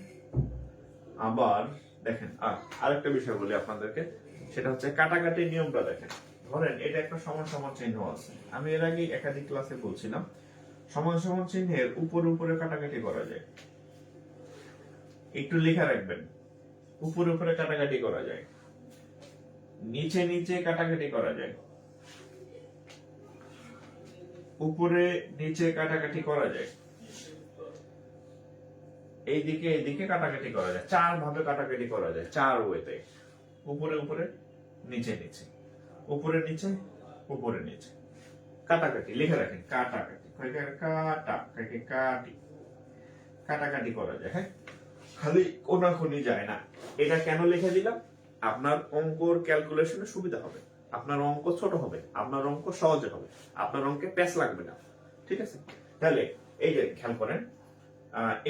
আবার দেখেন আরেকটা বিষয় বলি আপনাদেরকে, সেটা হচ্ছে কাটাকাটি নিয়মটা দেখেন। ধরেন এটা একটা সমান সমান চিহ্ন আছে, আমি এর আগে একাধিক ক্লাসে বলছিলাম সমান সমান চিহ্নের উপরে উপরে কাটাকাটি করা যায়, একটু লেখা রাখবেন, উপরে উপরে কাটাকাটি করা যায়, নিচে নিচে কাটাকাটি করা যায়, উপরে নিচে কাটাকাটি করা যায়, এইদিকে এইদিকে কাটাকাটি করা যায়, 4 ভাবে কাটাকাটি করা যায়, 4 ওয়েতে, উপরে উপরে নিচে নিচে, উপরে নিচে উপরে নিচে, কাটাকাটি লিখে রাখেন, কাটাকাটি কাটি কাটাকাটি করা যায়। হ্যাঁ, খালি কোনাকুনি যায় না। এটা কেন লিখে দিলাম? আপনার অঙ্কর ক্যালকুলেশনে সুবিধা হবে, আপনার অঙ্ক ছোট হবে, আপনার অঙ্ক সহজে হবে, আপনার অঙ্কে প্যাচ লাগবে না। ঠিক আছে, তাহলে এই যে খেয়াল করেন,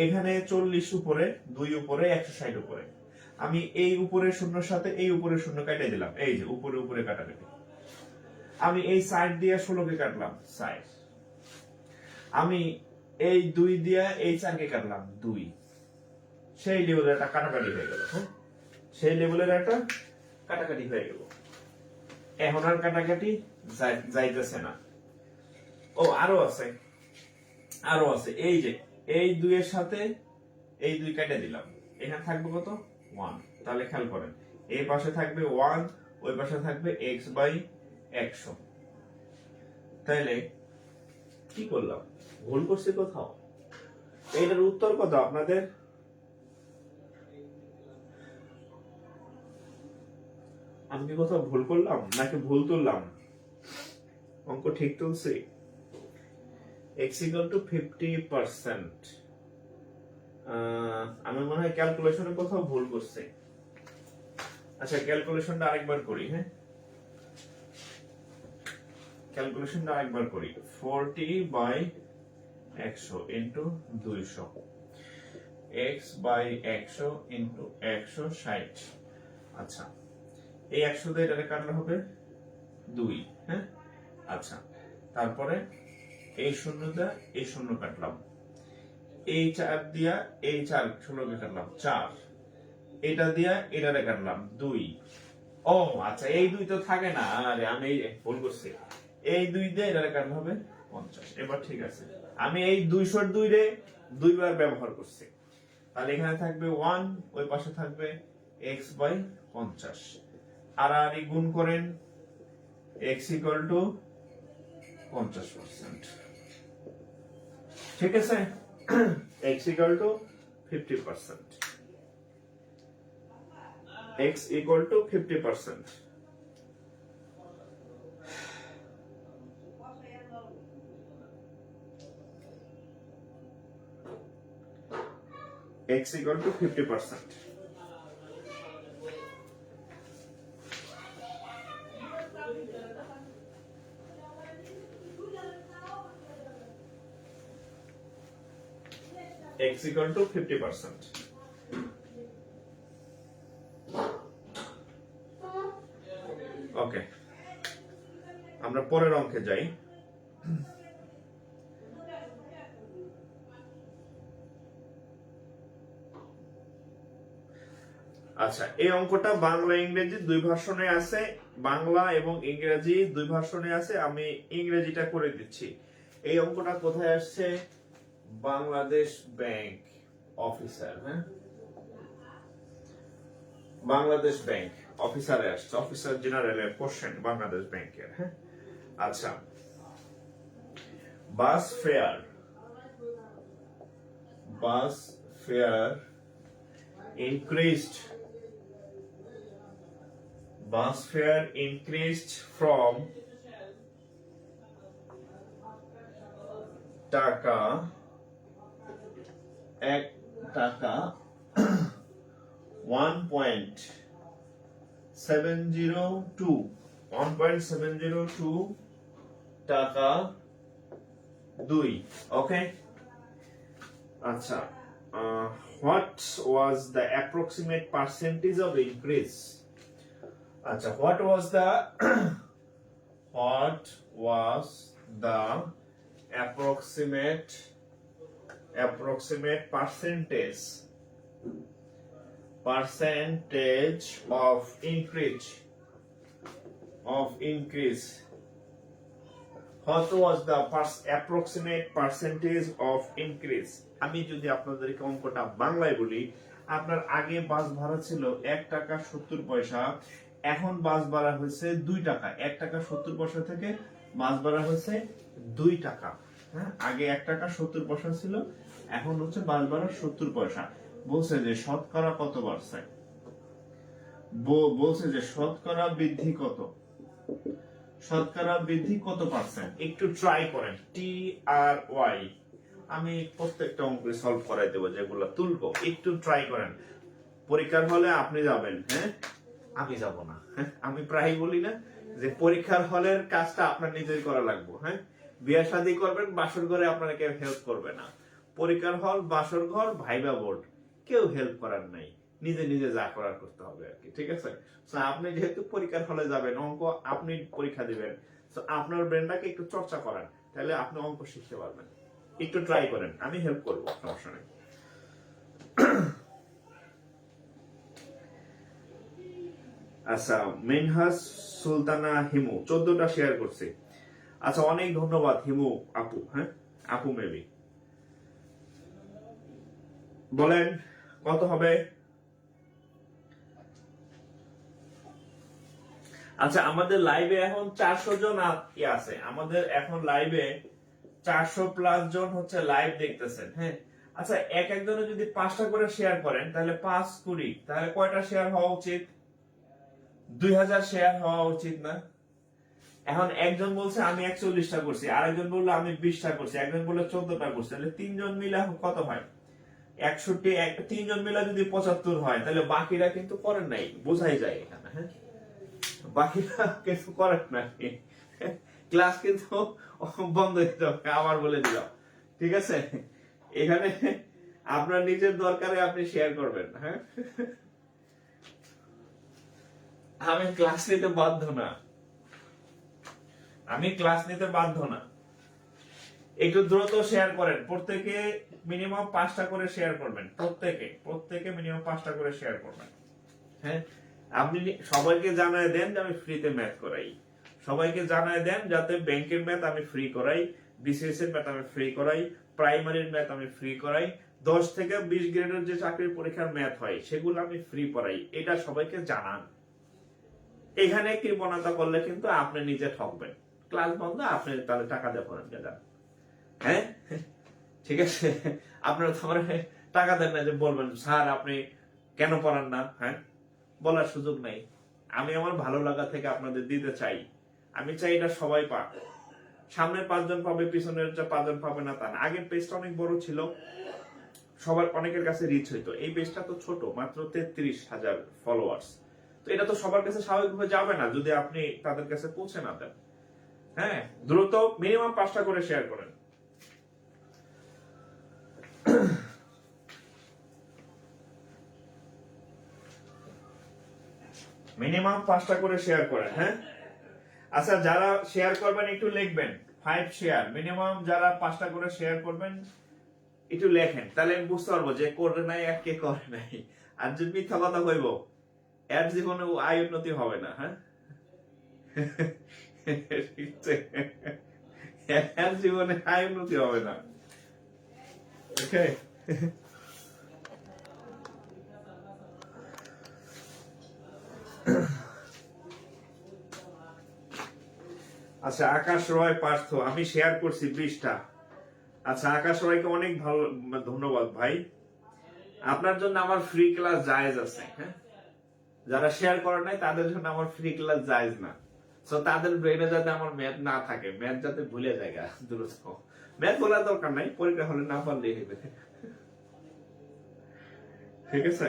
এখানে 40 উপরে, 2 উপরে, 160 উপরে, আমি এই উপরে শূন্যর সাথে এই উপরে শূন্য কেটে দিলাম, এই যে উপরে উপরে কাটাকাটি। আমি এই সাইড দিয়ে 16 কে কাটলাম, সাইড। আমি এই 2 দিয়ে এই 4 কে কাটলাম, 2। সেই লেভেলের একটা কাটাকাটি হয়ে গেল। হ্যাঁ, সেই লেভেলের একটা কাটাকাটি হয়ে গেল। এখন আর কাটাকাটি যাইতেছে না। ও আরো আছে, আরো আছে, এই যে এই 2 এর সাথে এই 2 কেটে দিলাম, এখানে থাকবে কত? 1। তাহলে খেয়াল করেন, এই পাশে থাকবে 1, ওই পাশে থাকবে x বাই 100। তাইলে কি করলাম? ভুল করছি কোথাও? এইটার উত্তর কত আপনাদের? আমি কি কোথাও ভুল করলাম নাকি ভুল তুললাম? অঙ্ক ঠিক তুলছি? x equal to 50%। আমি মনে হয় ক্যালকুলেশনে কোথাও ভুল করছি। আচ্ছা, ক্যালকুলেশনটা আরেকবার করি। হ্যাঁ, ক্যালকুলেশনটা আরেকবার করি। 40 by 100 into 200, x by 100 into 160। আচ্ছা, এই 100 দিয়ে এটা কাটলে হবে 2। হ্যাঁ, আচ্ছা, তারপরে এই শূন্য দিয়ে এই শূন্য কাটলাম, এই 4 দিয়া এই 4 ষোলোকে কাটলাম 4, এটা দিয়া এটারে কাটলাম 2। ও আচ্ছা, এই 2 তো থাকে না, আরে আমি ভুল করছি, এই 2 দিয়ে এটারে কাটলে হবে 50। এবার ঠিক আছে, আমি এই 202 রে 2 বার ব্যবহার করছি, তাহলে এখানে থাকবে 1, ওই পাশে থাকবে x বাই 50। আর গুণ করেন, x ইকুয়াল টু 50%, ঠিক আছে। x equal to 50%, x equal to 50%, x equal to 50%. x equal to 50%. ওকে, আমরা পরের অঙ্কে যাই। আচ্ছা, এই অঙ্কটা বাংলা ইংরেজি দুই ভার্সনে আছে, বাংলা এবং ইংরেজি দুই ভার্সনে আছে। আমি ইংরেজিটা করে দিচ্ছি। এই অঙ্কটা কোথায় আসছে? বাংলাদেশ ব্যাংক অফিসার, হ্যাঁ, বাংলাদেশ ব্যাংক অফিসারে আসছে, অফিসার জেনারেলের কোশ্চেন বাংলাদেশ ব্যাংকের, হ্যাঁ। আচ্ছা, বাস ফেয়ার increased from টাকা 1.702 টাকা 2। ওকে, আচ্ছা, what was the approximate percentage of increase? আচ্ছা, what was the approximate percentage of increase? What was the approximate percentage of increase? আমি যদি আপনাদেরকে অঙ্কটা বাংলায় বলি, আপনার আগে বাস ভাড়া ছিল 1 টাকা 70 পয়সা, এখন বাস ভাড়া হয়েছে 2 টাকা। 1 টাকা 70 পয়সা থেকে বাস ভাড়া হয়েছে 2 টাকা, হ্যাঁ। আগে 1 টাকা 70 পয়সা ছিল, এখন হচ্ছে বাস ভাড়া 70 পয়সা। বলছে যে শতকরা কত বাড়ছে, বলছে যে শতকরা বৃদ্ধি কত, শতকরা বৃদ্ধি কত পার্সেন্ট। একটু ট্রাই করেন, TRY। আমি প্রত্যেকটা অঙ্ক সলভ করাই দেবো, যেগুলো তুলবো। একটু ট্রাই করেন, পরীক্ষার হলে আপনি যাবেন, হ্যাঁ, আমি যাব না। আমি প্রায় বলি না যে পরীক্ষার হলের কাজটা আপনার নিজেই করা লাগবে, হ্যাঁ। বিয়ে শাদী করবেন, বাসর ঘরে আপনার কেউ হেল্প করবে না। পরীক্ষার হল, বাসর ঘর, ভাইবা বোর্ড, কেউ হেল্প করার নাই, নিজে নিজে যা করার করতে হবে আর কি, ঠিক আছে। আপনি যেহেতু পরীক্ষার হলে যাবেন, অঙ্ক আপনি পরীক্ষা দিবেন, আপনার ব্রেনটাকে একটু চর্চা করেন, তাহলে আপনি অঙ্ক শিখতে পারবেন। একটু ট্রাই করেন, আমি হেল্প করবো, সমস্যা নেই। আচ্ছা, মিনহাস সুলতানা হিমু 14টা শেয়ার করছে। আচ্ছা, অনেক ধন্যবাদ হিমু আপু, হ্যাঁ, আপু মেবি বলেন কত হবে। আচ্ছা, আমাদের লাইভে এখন 400 জন আছে, আমাদের এখন লাইভে 400 প্লাস জন হচ্ছে লাইভ দেখতেছেন, হ্যাঁ। আচ্ছা, একজনে যদি 5টা করে শেয়ার করেন, তাহলে 5 20, তাহলে কয়টা শেয়ার হওয়া উচিত? 2000 শেয়ার হওয়া উচিত না? এখন একজন বলছে আমি 41টা করছি, আরেকজন বললো আমি 20টা করছি, একজন বললো 14টা করছি, তাহলে 3 জন মিলে কত হয়? 61। 3 জন মিলে যদি 75 হয়, তাহলে বাকিরা কিন্তু করেন নাই, বোঝাই যায় এখানে, হ্যাঁ। বাকিরা কিছু করেন নাই, ক্লাস কিন্তু বন্ধ হয়ে যাবে, আবার বলে দিলাম, ঠিক আছে। এখানে আপনার নিজের দরকারে আপনি শেয়ার করবেন, হ্যাঁ। আমি ক্লাস নিতে বাধ্য না, একটু দ্রুত শেয়ার করেন। প্রত্যেকে মিনিমাম 5টা করে শেয়ার করবেন, প্রত্যেকে মিনিমাম 5টা করে শেয়ার করবেন, হ্যাঁ। আপনি সবাইকে জানায় দেন যে আমি ফ্রিতে ম্যাথ করাই, সবাইকে জানায় দেন যাতে ব্যাংকের ম্যাথ আমি ফ্রি করাই, বিসিএস এর ম্যাথ আমি ফ্রি করাই, প্রাইমারির ম্যাথ আমি ফ্রি করাই, 10 থেকে 20 গ্রেডের যে চাকরির পরীক্ষার ম্যাথ হয় সেগুলো আমি ফ্রি পড়াই, এটা সবাইকে জানান। এখানে কৃপণতা করলে কিন্তু আপনি নিজে ঠকবেন, ক্লাস বন্ধ, আপনি তাহলে টাকা দিয়ে পড়েন যান। হ্যাঁ, ঠিক আছে, আপনারা তো আমার টাকা দেন না যে বলবেন স্যার আপনি কেন পড়ান না। হ্যাঁ, বলার সুযোগ নাই। আমি আমার ভালো লাগা থেকে আপনাদের দিতে চাই। আমি চাই এটা সবাই পাক। সামনের 5 জন পাবে, পিছনের 5 জন পাবে না তা না। আগের পেজটা অনেক বড় ছিল, সবার অনেকের কাছে রিচ হইতো। এই পেজটা তো ছোট, মাত্র 33,000 ফলোয়ার্স। তো এটা তো সবার কাছে স্বাভাবিকভাবে যাবে না যদি আপনি তাদের কাছে পৌঁছে না দেন। হ্যাঁ, দ্রুত মিনিমাম 5টা করে শেয়ার করেন। মিনিমাম 5টা করে শেয়ার করেন। হ্যাঁ, আচ্ছা, যারা শেয়ার করবেন একটু লিখবেন 5 শেয়ার মিনিমাম। যারা 5টা করে শেয়ার করবেন একটু লেখেন, তাহলে আমি বুঝতে পারবো যে করে নাই আর কে করে নাই। আর যদি মিথ্যা কথা কইব, এর জীবনে আয় উন্নতি হবে না। হ্যাঁ, এর জীবনে আয় উন্নতি হবে না। ওকে, আচ্ছা, আকাশ রয় পার্থ, আমি শেয়ার করছি 20টা। আচ্ছা, আকাশ রয়কে অনেক ভালো ধন্যবাদ ভাই। আপনার জন্য আমার ফ্রি ক্লাস জায়েজ আছে। হ্যাঁ, যারা শেয়ার করে নাই তাদের জন্য আমার ফ্রি ক্লাস জায়েজ না। তো তাদের ব্রেনে যাতে আমার ম্যাথ না থাকে, ম্যাথ যাতে ভুলে যায় দ্রুত। ম্যাথ বলার দরকার নাই, পরীক্ষা হলে না পারলেই হবে। ঠিক আছে,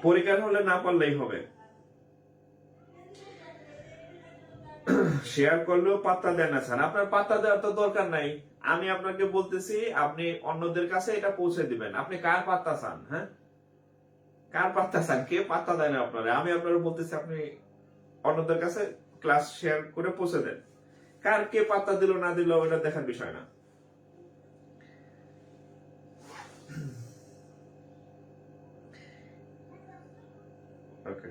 পরীক্ষা হলে না পারলেই হবে। শেয়ার করলেও পাত্তা দেন না স্যার, আপনার পাত্তা দেওয়ার তো দরকার নাই। আমি আপনাকে বলতেছি আপনি অন্যদের কাছে এটা পৌঁছে দিবেন। আপনি কার পাত্তা চান? হ্যাঁ, কার পাত্তা চান? কে পাত্তা দেয় না আপনারা? আমি আপনারা বলতেছি আপনি অন্যদের কাছে ক্লাস শেয়ার করে পৌঁছে দেন। কার কে পাত্তা দিল না দিল ওটা দেখার বিষয় না। ওকে,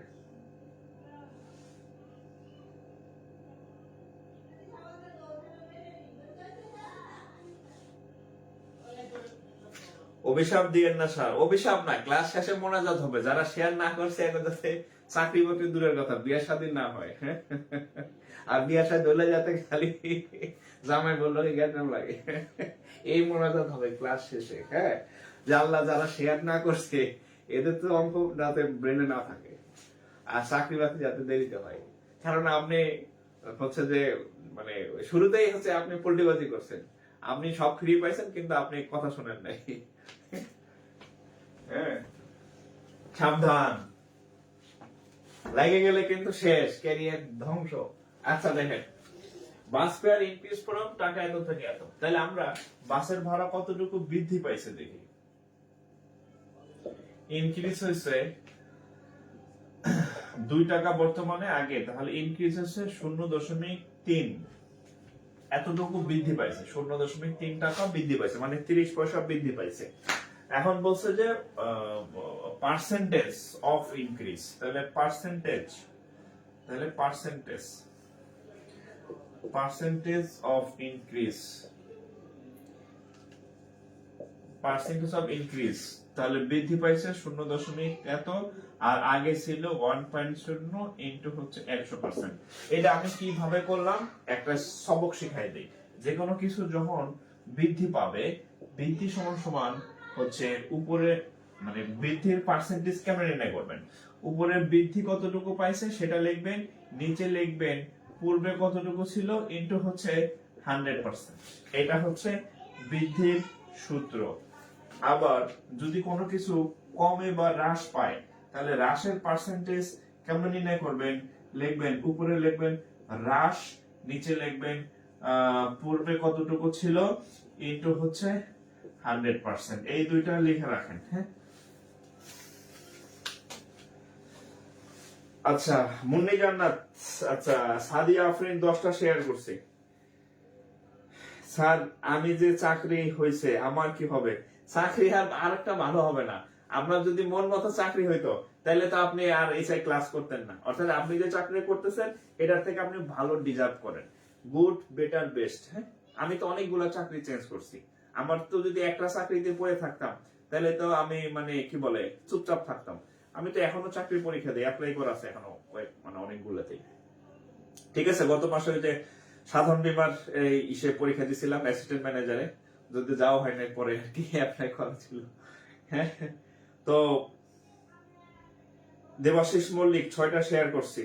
অভিশাপ দিয়েন না স্যার, অভিশাপ না, ক্লাস শেষে মোনাজাত হবে। যারা শেয়ার না করছে এখন যাতে চাকরি বাকরি দূরের কথা, বিয়ে শাদী না হয়। আর বিয়ে শাদী হলে যাতে খালি জামাই বললো জ্ঞান লাগে, এই মোনাজাত হবে ক্লাস শেষে। হ্যাঁ, যে আল্লাহ যারা শেয়ার না করছে এদের তো অঙ্ক যাতে ব্রেনে না থাকে, আর চাকরি বাকরি যাতে দেরিতে হয়। কারণ আপনি হচ্ছে যে মানে শুরুতেই হচ্ছে আপনি পোল্টিবাজি করছেন, আপনি সব ফ্রি পাইছেন কিন্তু আপনি কথা শোনেন নাই। হ্যাঁ, সাবধান, লাগে গেলে কিন্তু শেষ, ক্যারিয়ার ধ্বংস। আচ্ছা দেখেন, বাস ফেয়ার ইনক্রিজ ফ্রম টাকা এত থেকে এত, তাহলে আমরা বাসের ভাড়া কতটুকু বৃদ্ধি পাইছে দেখি। ইনক্রিজ হয়েছে 2 টাকা বর্তমানে, আগে তাহলে ইনক্রিজ হচ্ছে 0.3, এতটুকু বৃদ্ধি পাইছে। 0.3 টাকা বৃদ্ধি পাইছে, মানে 30 পয়সা বৃদ্ধি পাইছে। এখন বলছে যে পার্সেন্টেজ অফ ইনক্রিজ, তাহলে পার্সেন্টেজ অফ ইনক্রিজ, তাহলে বৃদ্ধি পাইছে 0. এত, আর আগে ছিল 1.0 ইন্টু হচ্ছে 100%। এটা আমি কিভাবে করলাম একটা সবক শিখাই দিই। যে কোনো কিছু যখন বৃদ্ধি পাবে, বৃদ্ধি সমান সমান হচ্ছে উপরে, মানে বৃদ্ধির পার্সেন্টেজ কেমন নির্ণয় করবেন। উপরে বৃদ্ধি কতটুকু পাইছে সেটা লিখবেন, নিচে লিখবেন পূর্বে কতটুকু ছিল ইন্টু হচ্ছে 100%। এটা হচ্ছে বৃদ্ধির সূত্র। আবার যদি কোনো কিছু কমে বা হ্রাস পায়, তাহলে হ্রাসের পার্সেন্টেজ কেমন নির্ণয় করবেন, লিখবেন উপরে লিখবেন হ্রাস, নিচে লিখবেন পূর্বে কতটুকু ছিল ইন্টু হচ্ছে 100%। এই দুইটা লিখে রাখেন। হ্যাঁ, আচ্ছা, মুন্নি জান্নাত, আচ্ছা সাদিয়া আফরিন 10টা শেয়ার করছে। স্যার আমি যে চাকরি হয়েছে আমার কি হবে? চাকরি আর আরেকটা ভালো হবে না। আপনার যদি মন মতো চাকরি হইতো তাহলে তো আপনি আর এসআই ক্লাস করতেন না। অর্থাৎ আপনি যে চাকরি করতেছেন এটার থেকে আপনি ভালো ডিজার্ভ করেন। Good, better, best. হ্যাঁ, আমি তো অনেকগুলো চাকরি চেঞ্জ করছি। আমার তো যদি একটা চাকরিতে পড়ে থাকতাম তাহলে তো আমি মানে কি বলে চুপচাপ থাকতাম। আমি তো এখনো চাকরির পরীক্ষা দিই, অ্যাপ্লাই করা আছে এখনো মানে অনেকগুলোতেই। ঠিক আছে, গত মাসে ওই যে সাধারণ বীমার এই ইসে পরীক্ষা দিছিলাম অ্যাসিস্ট্যান্ট ম্যানেজারে, যদি যাওয়া হয় নাই পরে আর কি অ্যাপ্লাই করা ছিল। হ্যাঁ, তো দেবাশিস মল্লিক 6টা শেয়ার করছি।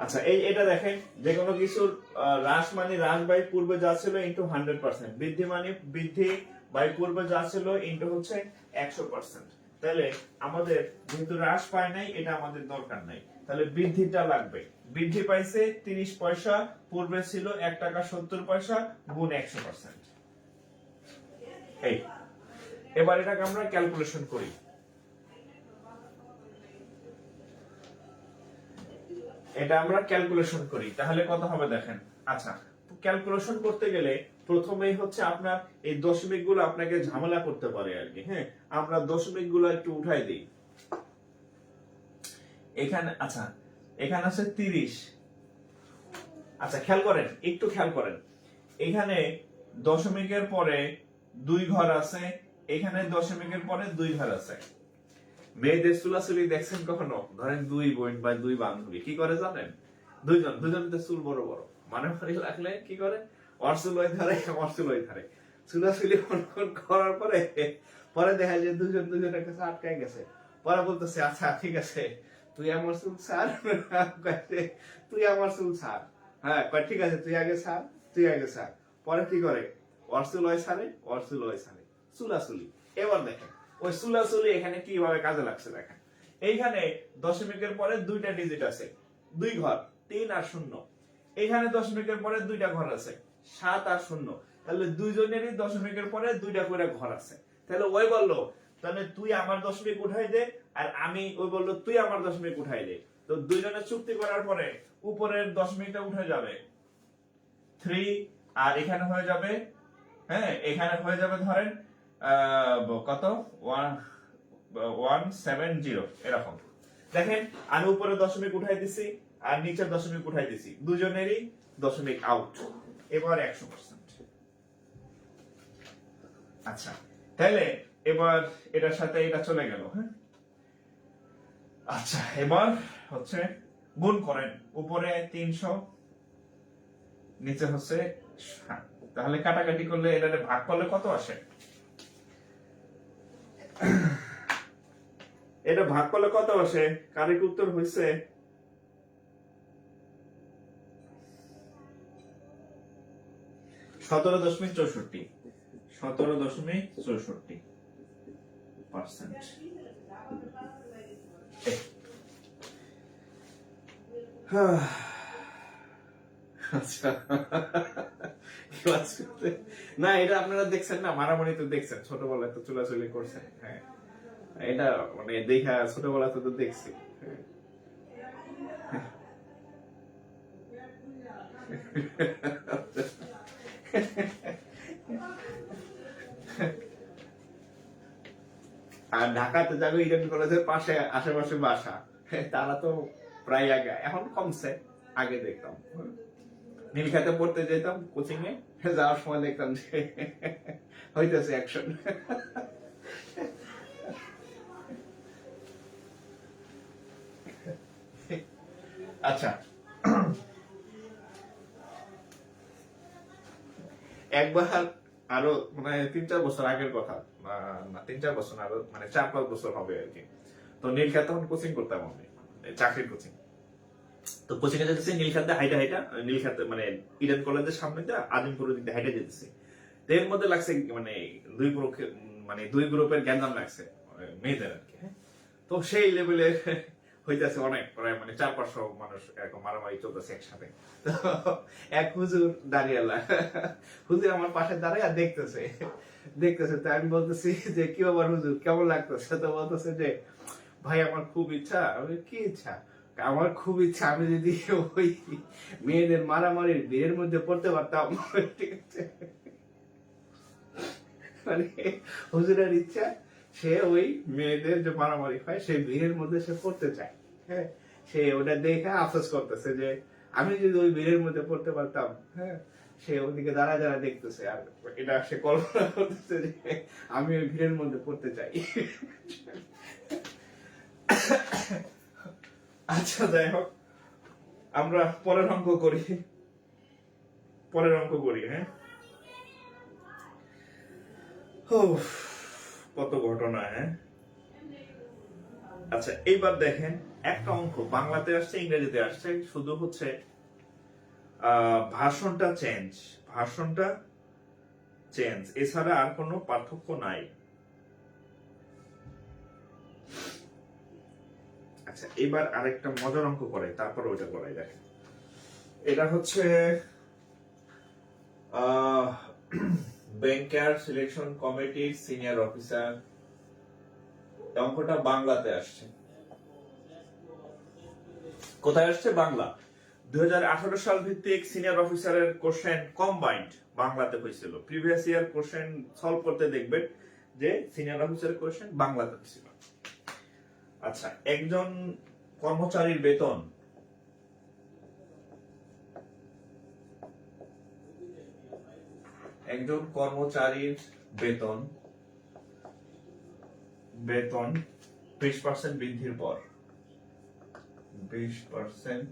আচ্ছা, এটা দেখেন, যে কোনো কিছুর হ্রাস মানে হ্রাস বাই পূর্বে যা ছিল ইন্টু 100%, বৃদ্ধি মানে বৃদ্ধি বাই পূর্বে যা ছিল ইন্টু হচ্ছে 100%। তাহলে আমাদের যেহেতু হ্রাস পায় নাই, এটা আমাদের দরকার নাই, তাহলে বৃদ্ধিটা লাগবে। বৃদ্ধি পাইছে 30 পয়সা, পূর্বে ছিল 1 টাকা 70 পয়সা গুণ 100%। এই এবার এটাকে আমরা ক্যালকুলেশন করি। এটা আমরা ক্যালকুলেশন করি, তাহলে কত হবে দেখেন। আচ্ছা, ক্যালকুলেশন করতে গেলে প্রথমেই হচ্ছে আপনার এই দশমিক গুলো আপনাকে ঝামেলা করতে পারে আর কি। হ্যাঁ, আমরা দশমিক গুলো একটু উঠাই দিই এখানে। আচ্ছা, এখানে আছে 30। আচ্ছা, খেয়াল করেন, একটু খেয়াল করেন, এখানে দশমিকের পরে 2 ঘর আছে, এখানে দশমিকের পরে 2 ঘর আছে। মেয়েদের চুলাচুলি দেখছেন কখনো? ধরেন 2 বোন বা 2 বান্ধবী কি করে জানেন? দুজনের চুল বড় বড়, মানে লাগলে কি করে, ওর চুল ওই ধারে, ওর চুল ওই ধারে, চুলাচুলি করার পরে পরে দেখা যায় দুজনের কাছে আটকায় গেছে। পরে বলতেছে আচ্ছা ঠিক আছে, তুই আমার চুল ছাড়, তুই আমার চুল ছাড়। হ্যাঁ, ঠিক আছে, তুই আগে ছাড়, তুই আগে ছাড়। পরে কি করে, ওর চুল ওই ছাড়ে, ওর চুল ওই ছাড়ে, চুলাচুলি। এবার দেখেন ওই চুলাচুলি এখানে কিভাবে কাজে লাগছে দেখেন। এইখানে দশমিকের পরে 2টা ডিজিট আছে, 2 ঘর, 3 আর 0। এখানে দশমিকের পরে 2টা ঘর আছে, 7 আর 0। তাহলে দুইজনেরই দশমিকের পরে 2টা করে ঘর আছে। তাহলে ওই বললো তাহলে তুই আমার দশমিক উঠাই দে, আর আমি, ওই বললো তুই আমার দশমিক উঠাই দে। তো দুইজনে চুক্তি করার পরে উপরের দশমিকটা উঠে যাবে 3, আর এখানে হয়ে যাবে, হ্যাঁ এখানে হয়ে যাবে ধরেন কত 170 এরকম। দেখেন আমি উপরে দশমিক উঠাই দিছি আর নিচের দশমিক উঠাই দিছি, দুজনেরই দশমিক আউট। এবার 100%। আচ্ছা, তাহলে এবার এটার সাথে এটা চলে গেল। হ্যাঁ, আচ্ছা এবার হচ্ছে গুণ করেন, উপরে 300, নিচে হচ্ছে 7। তাহলে কাটাকাটি করলে এটা ভাগ করলে কত আসে? এটা ভাগ করলে কত আসে? কারেক্ট উত্তর হইছে 17.64, 17.64%। আচ্ছা, না এটা আপনারা দেখছেন না, মারামারি তো দেখছেন, ছোটবেলায় তো চুলাচুলি করছেন। হ্যাঁ, এটা মানে দেখা ছোটবেলায় তো দেখছি। আর ঢাকাতে যাবে ইডেন কলেজের পাশে আশেপাশে বাসা, তারা তো প্রায় আগে, এখন কমছে, আগে দেখতাম নীলখাতে পড়তে যেতাম কোচিং এ, যাওয়ার সময় দেখতাম যে হইতেছে অ্যাকশন। আচ্ছা, একবার আরো মানে 3-4 বছর আগের কথা, না 3-4 বছর, আরো মানে 4-5 বছর হবে আর কি। তো নীলখাতে তখন কোচিং করতাম আমি, চাকরির কোচিং। তো কোচিং এ যেতেছি নীলখাতে হাইটা হাইটা, নীলখাতে মানে ইডেন কলেজের সামনে দিয়ে আজিমপুরের দিকে হাইটা যেতেছি। এর মধ্যে লাগছে মানে দুই গ্রুপের গ্যাঞ্জাম লাগছে মেয়েদের আর কি। হ্যাঁ, তো সেই লেভেলে হইতেছে অনেক, প্রায় মানে 400-500 মানুষ এরকম মারামারি চলতেছে একসাথে। তো এক হুজুর দাঁড়িয়ে, হুজুর আমার পাশে দাঁড়িয়ে আর দেখতেছে। তো আমি বলতেছি যে কি ব্যাপার হুজুর, কেমন লাগতেছে? তো বলতেছে যে ভাই আমার খুব ইচ্ছা। আমি কি ইচ্ছা? আমার খুব ইচ্ছা আমি যদি ওই মেয়েদের মারামারির ভিড়ের মধ্যে পড়তে পারতাম। ঠিক আছে, মানে হুজুরের ইচ্ছা সে ওই মেয়েদের যে মারামারি হয় সেই ভিড়ের মধ্যে সে পড়তে চায়। হ্যাঁ, সে ওটা দেখে আফসোস করতেছে যে আমি যদি ওই ভিড়ের মধ্যে পড়তে পারতাম। হ্যাঁ, সে ওদিকে দাঁড়া দেখতেছে, আর এটা সে কল্পনা করতেছে যে আমি ওই ভিড়ের মধ্যে পড়তে চাই। আচ্ছা যাই হোক, আমরা পরের অঙ্ক করি, হ্যাঁ। উফ, কত ঘটনা, হ্যাঁ। আচ্ছা এইবার দেখেন, একটা অঙ্ক বাংলাতে আসছে, ইংরেজিতে আসছে, শুধু হচ্ছে ভাষণটা চেঞ্জ, এছাড়া আর কোনো পার্থক্য নাই। আচ্ছা এবার আরেকটা মজার অঙ্ক করে তারপর ওইটা করাই। দেখেন এটা হচ্ছে ব্যাংকার সিলেকশন কমিটির সিনিয়র অফিসার, অঙ্কটা বাংলাতে আসছে। কোথায় আসছে? বাংলা। 2018 সাল ভিত্তিক সিনিয়র অফিসারের কোশ্চেন কম্বাইন্ড বাংলাতে হয়েছিল। প্রিভিয়াস ইয়ার কোশ্চেন সলভ করতে দেখবেন যে সিনিয়র অফিসারের কোশ্চেন বাংলাতে হয়েছিল। আচ্ছা, একজন কর্মচারীর বেতন 20%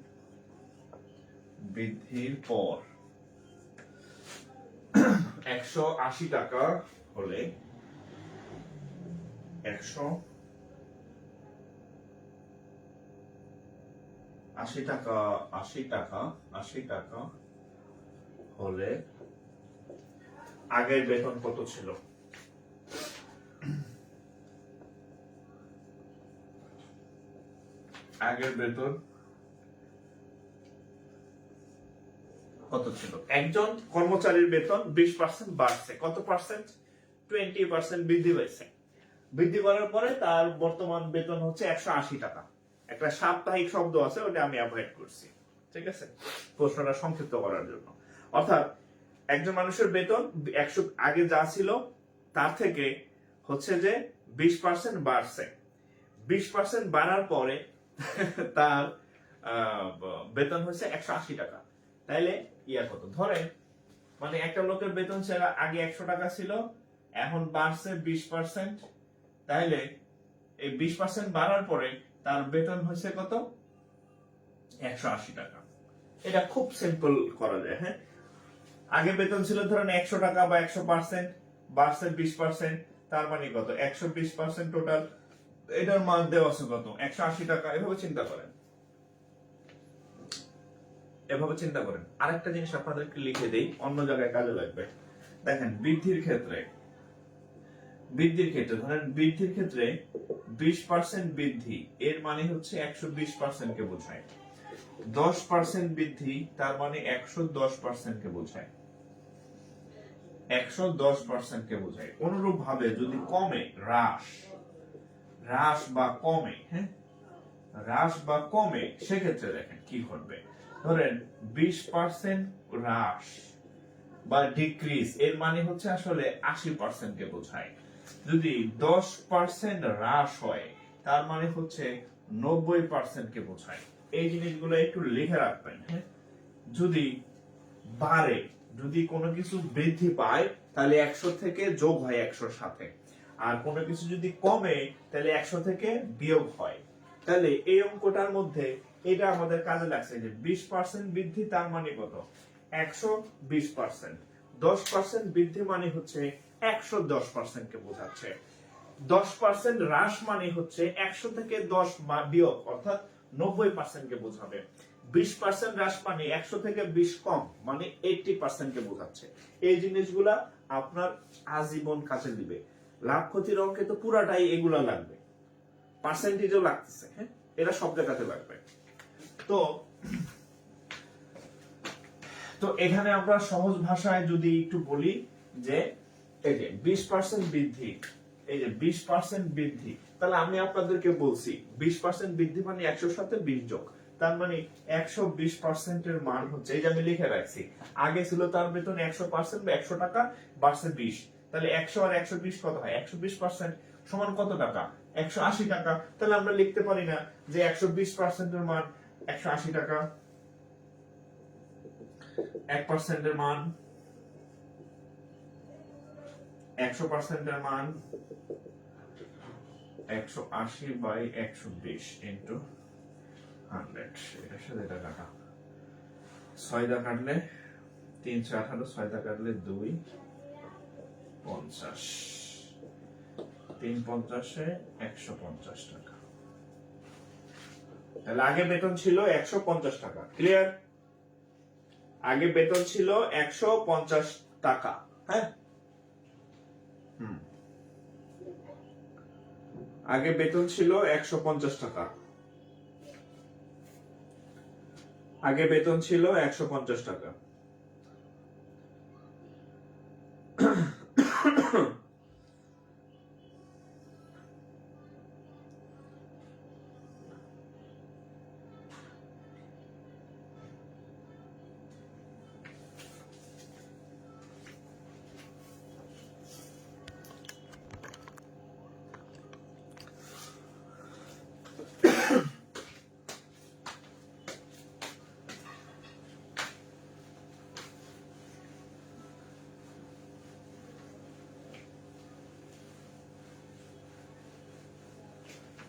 বৃদ্ধির পর 180 টাকা হলে 80 টাকা হলে আগের বেতন কত ছিল? আগের বেতন কত ছিল? একজন কর্মচারীর বেতন 20% বাড়ছে। কত পার্সেন্ট? 20% বৃদ্ধি হয়েছে। বৃদ্ধি করার পরে তার বর্তমান বেতন হচ্ছে 180 টাকা। একটা সাপ্তাহিক শব্দ আছে, ওটা আমি অ্যাভয়েড করছি, ঠিক আছে, প্রশ্নটা সংক্ষিপ্ত করার জন্য। অর্থাৎ একজন মানুষের বেতন 100 আগে যা ছিল তার থেকে হচ্ছে যে 20% বাড়ছে। 20% বাড়ার পরে তার বেতন হচ্ছে 180 টাকা। তাইলে কত? ধরেন মানে একটা লোকের বেতন ছিল আগে 100 টাকা ছিল, এখন বাড়ছে 20%, তাইলে এই 20% বাড়ার পরে তার বেতন হচ্ছে কত? 180 টাকা। এটা খুব সিম্পল করা যায়, হ্যাঁ। আগে বেতন ছিল ধরেন 100 টাকা বা 100%, বাড়ছে 20%, তার মানে কত? 120% টোটাল। এটার মান দেওয়া আছে কত? 180 টাকা। এভাবে চিন্তা করেন। আরেকটা জিনিস আপনাদেরকে লিখে দেই, অন্য জায়গায় কাজে লাগবে। দেখেন বৃদ্ধির ক্ষেত্রে ধরেন বৃদ্ধির ক্ষেত্রে 20% বৃদ্ধি, এর মানে হচ্ছে 120% কে বোঝায়। 10% বৃদ্ধি, তার মানে 110% কে বোঝায়। 110% কে বোঝায়। অনুরূপ ভাবে যদি কমে, হ্রাস বা কমে, সেক্ষেত্রে দেখেন কি ঘটবে। ধরেন 20% হ্রাস বা ডিক্রিজ, এর মানে হচ্ছে আসলে 80% কে বোঝায়। যদি 10% হ্রাস হয়, তার মানে হচ্ছে 90% কে বোঝায়। এই জিনিসগুলো একটু লিখে রাখবেন, হ্যাঁ। যদি বাড়ে, যদি কোনো কিছু বৃদ্ধি পায়, তাহলে 100 থেকে যোগ হয় 100-র সাথে। আর কোনো কিছু যদি কমে, তাহলে 100 থেকে বিয়োগ হয়। তাহলে এই অঙ্কটার মধ্যে এটা আমাদের কাজে লাগছে যে 20% বৃদ্ধি, তার মানে কত? 120%। 10% বৃদ্ধি মানে হচ্ছে 110% কে বোঝাচ্ছে। 10% হ্রাস মানে হচ্ছে 100 থেকে 10 বিয়োগ, অর্থাৎ 90% কে বোঝাবে। 20% হ্রাস মানে 100 থেকে 20 কম, মানে 80% কে বোঝাচ্ছে। এই জিনিসগুলা আপনার আজীবন কাজে দিবে। লাভ ক্ষতির অঙ্কে তো পুরাটাই এগুলা লাগবে, পার্সেন্টেজও লাগতেছে, হ্যাঁ, এটা সব জায়গাতে লাগবে। তো এখানে আমরা সহজ ভাষায় যদি একটু বলি যে এই যে 20% বৃদ্ধি, এই যে 20% বৃদ্ধি, তাহলে আমি আপনাদেরকে বলছি 20% বৃদ্ধি মানে 100-র সাথে 20 যোগ, তার মানে 120% এর মান হচ্ছে, এই যে আমি লিখে রাখছি, আগে ছিল তার বেতন 100% বা 100 টাকা, বাড়ছে 20, তাহলে 100 আর 120 কত হয়? 120% সমান কত টাকা? 180 টাকা। তাহলে আমরা লিখতে পারি না যে 120% এর মান 180 টাকা, 1% এর মান 100% এর মান 180/120 ইন্টু 100 এটার সাথে এটা কাটা 6 দা কাটলে 318, 6 দা কাটলে 2 50, 350 150 টাকা। তাহলে আগে বেতন ছিল 150 টাকা, ক্লিয়ার? আগে বেতন ছিল 150 টাকা, হ্যাঁ। আগে বেতন ছিল 150 টাকা, আগে বেতন ছিল 150 টাকা।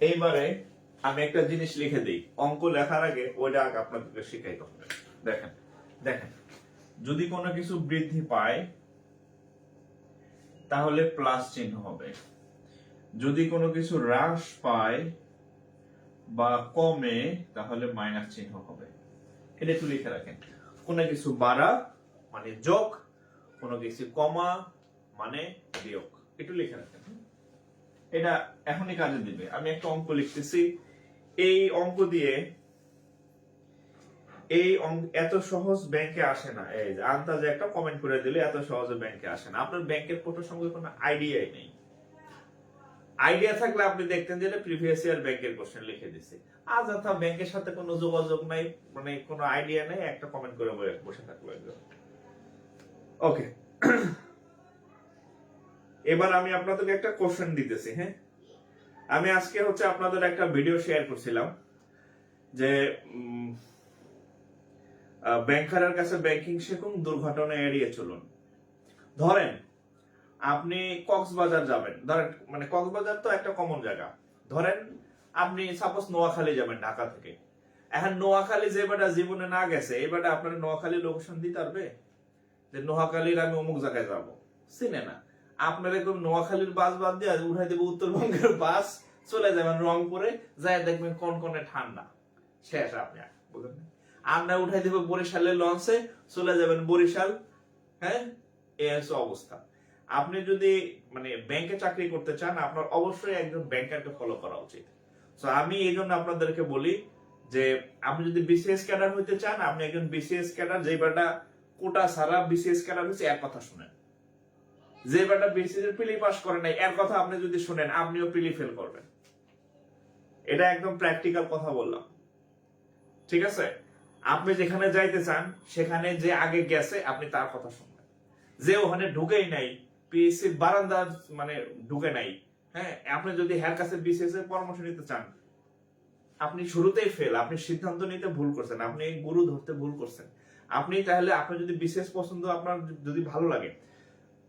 এইবারে আমি একটা জিনিস লিখে দিই, অঙ্ক লেখার আগে ওইটা আগে আপনাদেরকে শিখাইতে হবে। দেখেন দেখেন, যদি কোনো কিছু বৃদ্ধি পায় তাহলে প্লাস চিহ্ন হবে, যদি কোনো কিছু হ্রাস পায় বা কমে তাহলে মাইনাস চিহ্ন হবে। এটা একটু লিখে রাখেন। কোনো কিছু বাড়া মানে যোগ, কোনো কিছু কমা মানে বিয়োগ, একটু লিখে রাখেন। এটা এখনই কাজে দিবে। আমি একটা অঙ্ক লিখতেছি, এই অঙ্ক দিয়ে এই এত সহজ ব্যাংকে আসে না। এই যে আন্দাজে একটা কমেন্ট করে দিলে এত সহজে ব্যাংকে আসে না। আপনার ব্যাংকের ফটোর সঙ্গে কোনো আইডিয়াই নেই। আইডিয়া থাকলে আপনি দেখতেন যে এটা প্রিভিয়াস ইয়ার ব্যাংকের কোশ্চেন লিখে দিছে। আজ অথা ব্যাংকের সাথে কোনো যোগাযোগ নাই, মানে কোনো আইডিয়া নেই, একটা কমেন্ট করে বসে থাকলো একদম। ওকে, এবার আমি আপনাদেরকে একটা কোশ্চেন দিতেছি। হ্যাঁ, আমি আজকে হচ্ছে আপনাদের একটা ভিডিও শেয়ার করছিলাম যে ব্যাংকারের কাছে ব্যাংকিং শিখুন, দুর্ঘটনা এড়িয়ে চলুন। ধরেন আপনি কক্সবাজার যাবেন, ধরেন মানে কক্সবাজার তো একটা কমন জায়গা। ধরেন আপনি সাপোজ নোয়াখালী যাবেন ঢাকা থেকে। এখন নোয়াখালী যে বেটা জীবনে না গেছে, এই বেটা আপনার নোয়াখালী লোকেশন দিতে পারবে যে নোয়াখালীর আমি অমুক জায়গায় যাব? চিনে না। আপনার একদম নোয়াখালীর বাস বাদ দিয়ে উঠাই দেবে উত্তরবঙ্গের বাস, চলে যাবেন রংপুরে, যাই দেখবেন কনকনে ঠান্ডা, শেষ। আপনি বুঝলেন? আমরা উঠাই দেবো বরিশালের লঞ্চে, চলে যাবেন বরিশাল। হ্যাঁ, এই হচ্ছে অবস্থা। আপনি যদি মানে ব্যাংকে চাকরি করতে চান, আপনার অবশ্যই একজন ব্যাংকারকে ফলো করা উচিত। তো আমি এই জন্য আপনাদেরকে বলি যে আপনি যদি বিসিএস ক্যাডার হইতে চান, আপনি একজন বিসিএস ক্যাডার, যে বেটা কোটা সারা বিসিএস ক্যাডার হচ্ছে, এর কথা শুনেন। যে বেটা বিসিএস প্রিলি পাস করে নাই, এর কথা আপনি যদি শুনেন, আপনিও প্রিলি ফেল করবেন। এটা একদম প্র্যাকটিক্যাল কথা বললাম, ঠিক আছে? আপনি যেখানে যাইতে চান সেখানে যে আগে গেছে আপনি তার কথা শুনবেন। যে ওখানে ঢুকেই নাই, পিএসসির বারান্দা মানে ঢুকে নাই, হ্যাঁ, আপনি যদি হ্যার কাছে বিসিএস এর পরামর্শ নিতে চান, আপনি শুরুতেই ফেল, আপনি সিদ্ধান্ত নিতে ভুল করছেন, আপনি গুরু ধরতে ভুল করছেন। আপনি তাহলে আপনি যদি বিসিএস পছন্দ, আপনার যদি ভালো লাগে,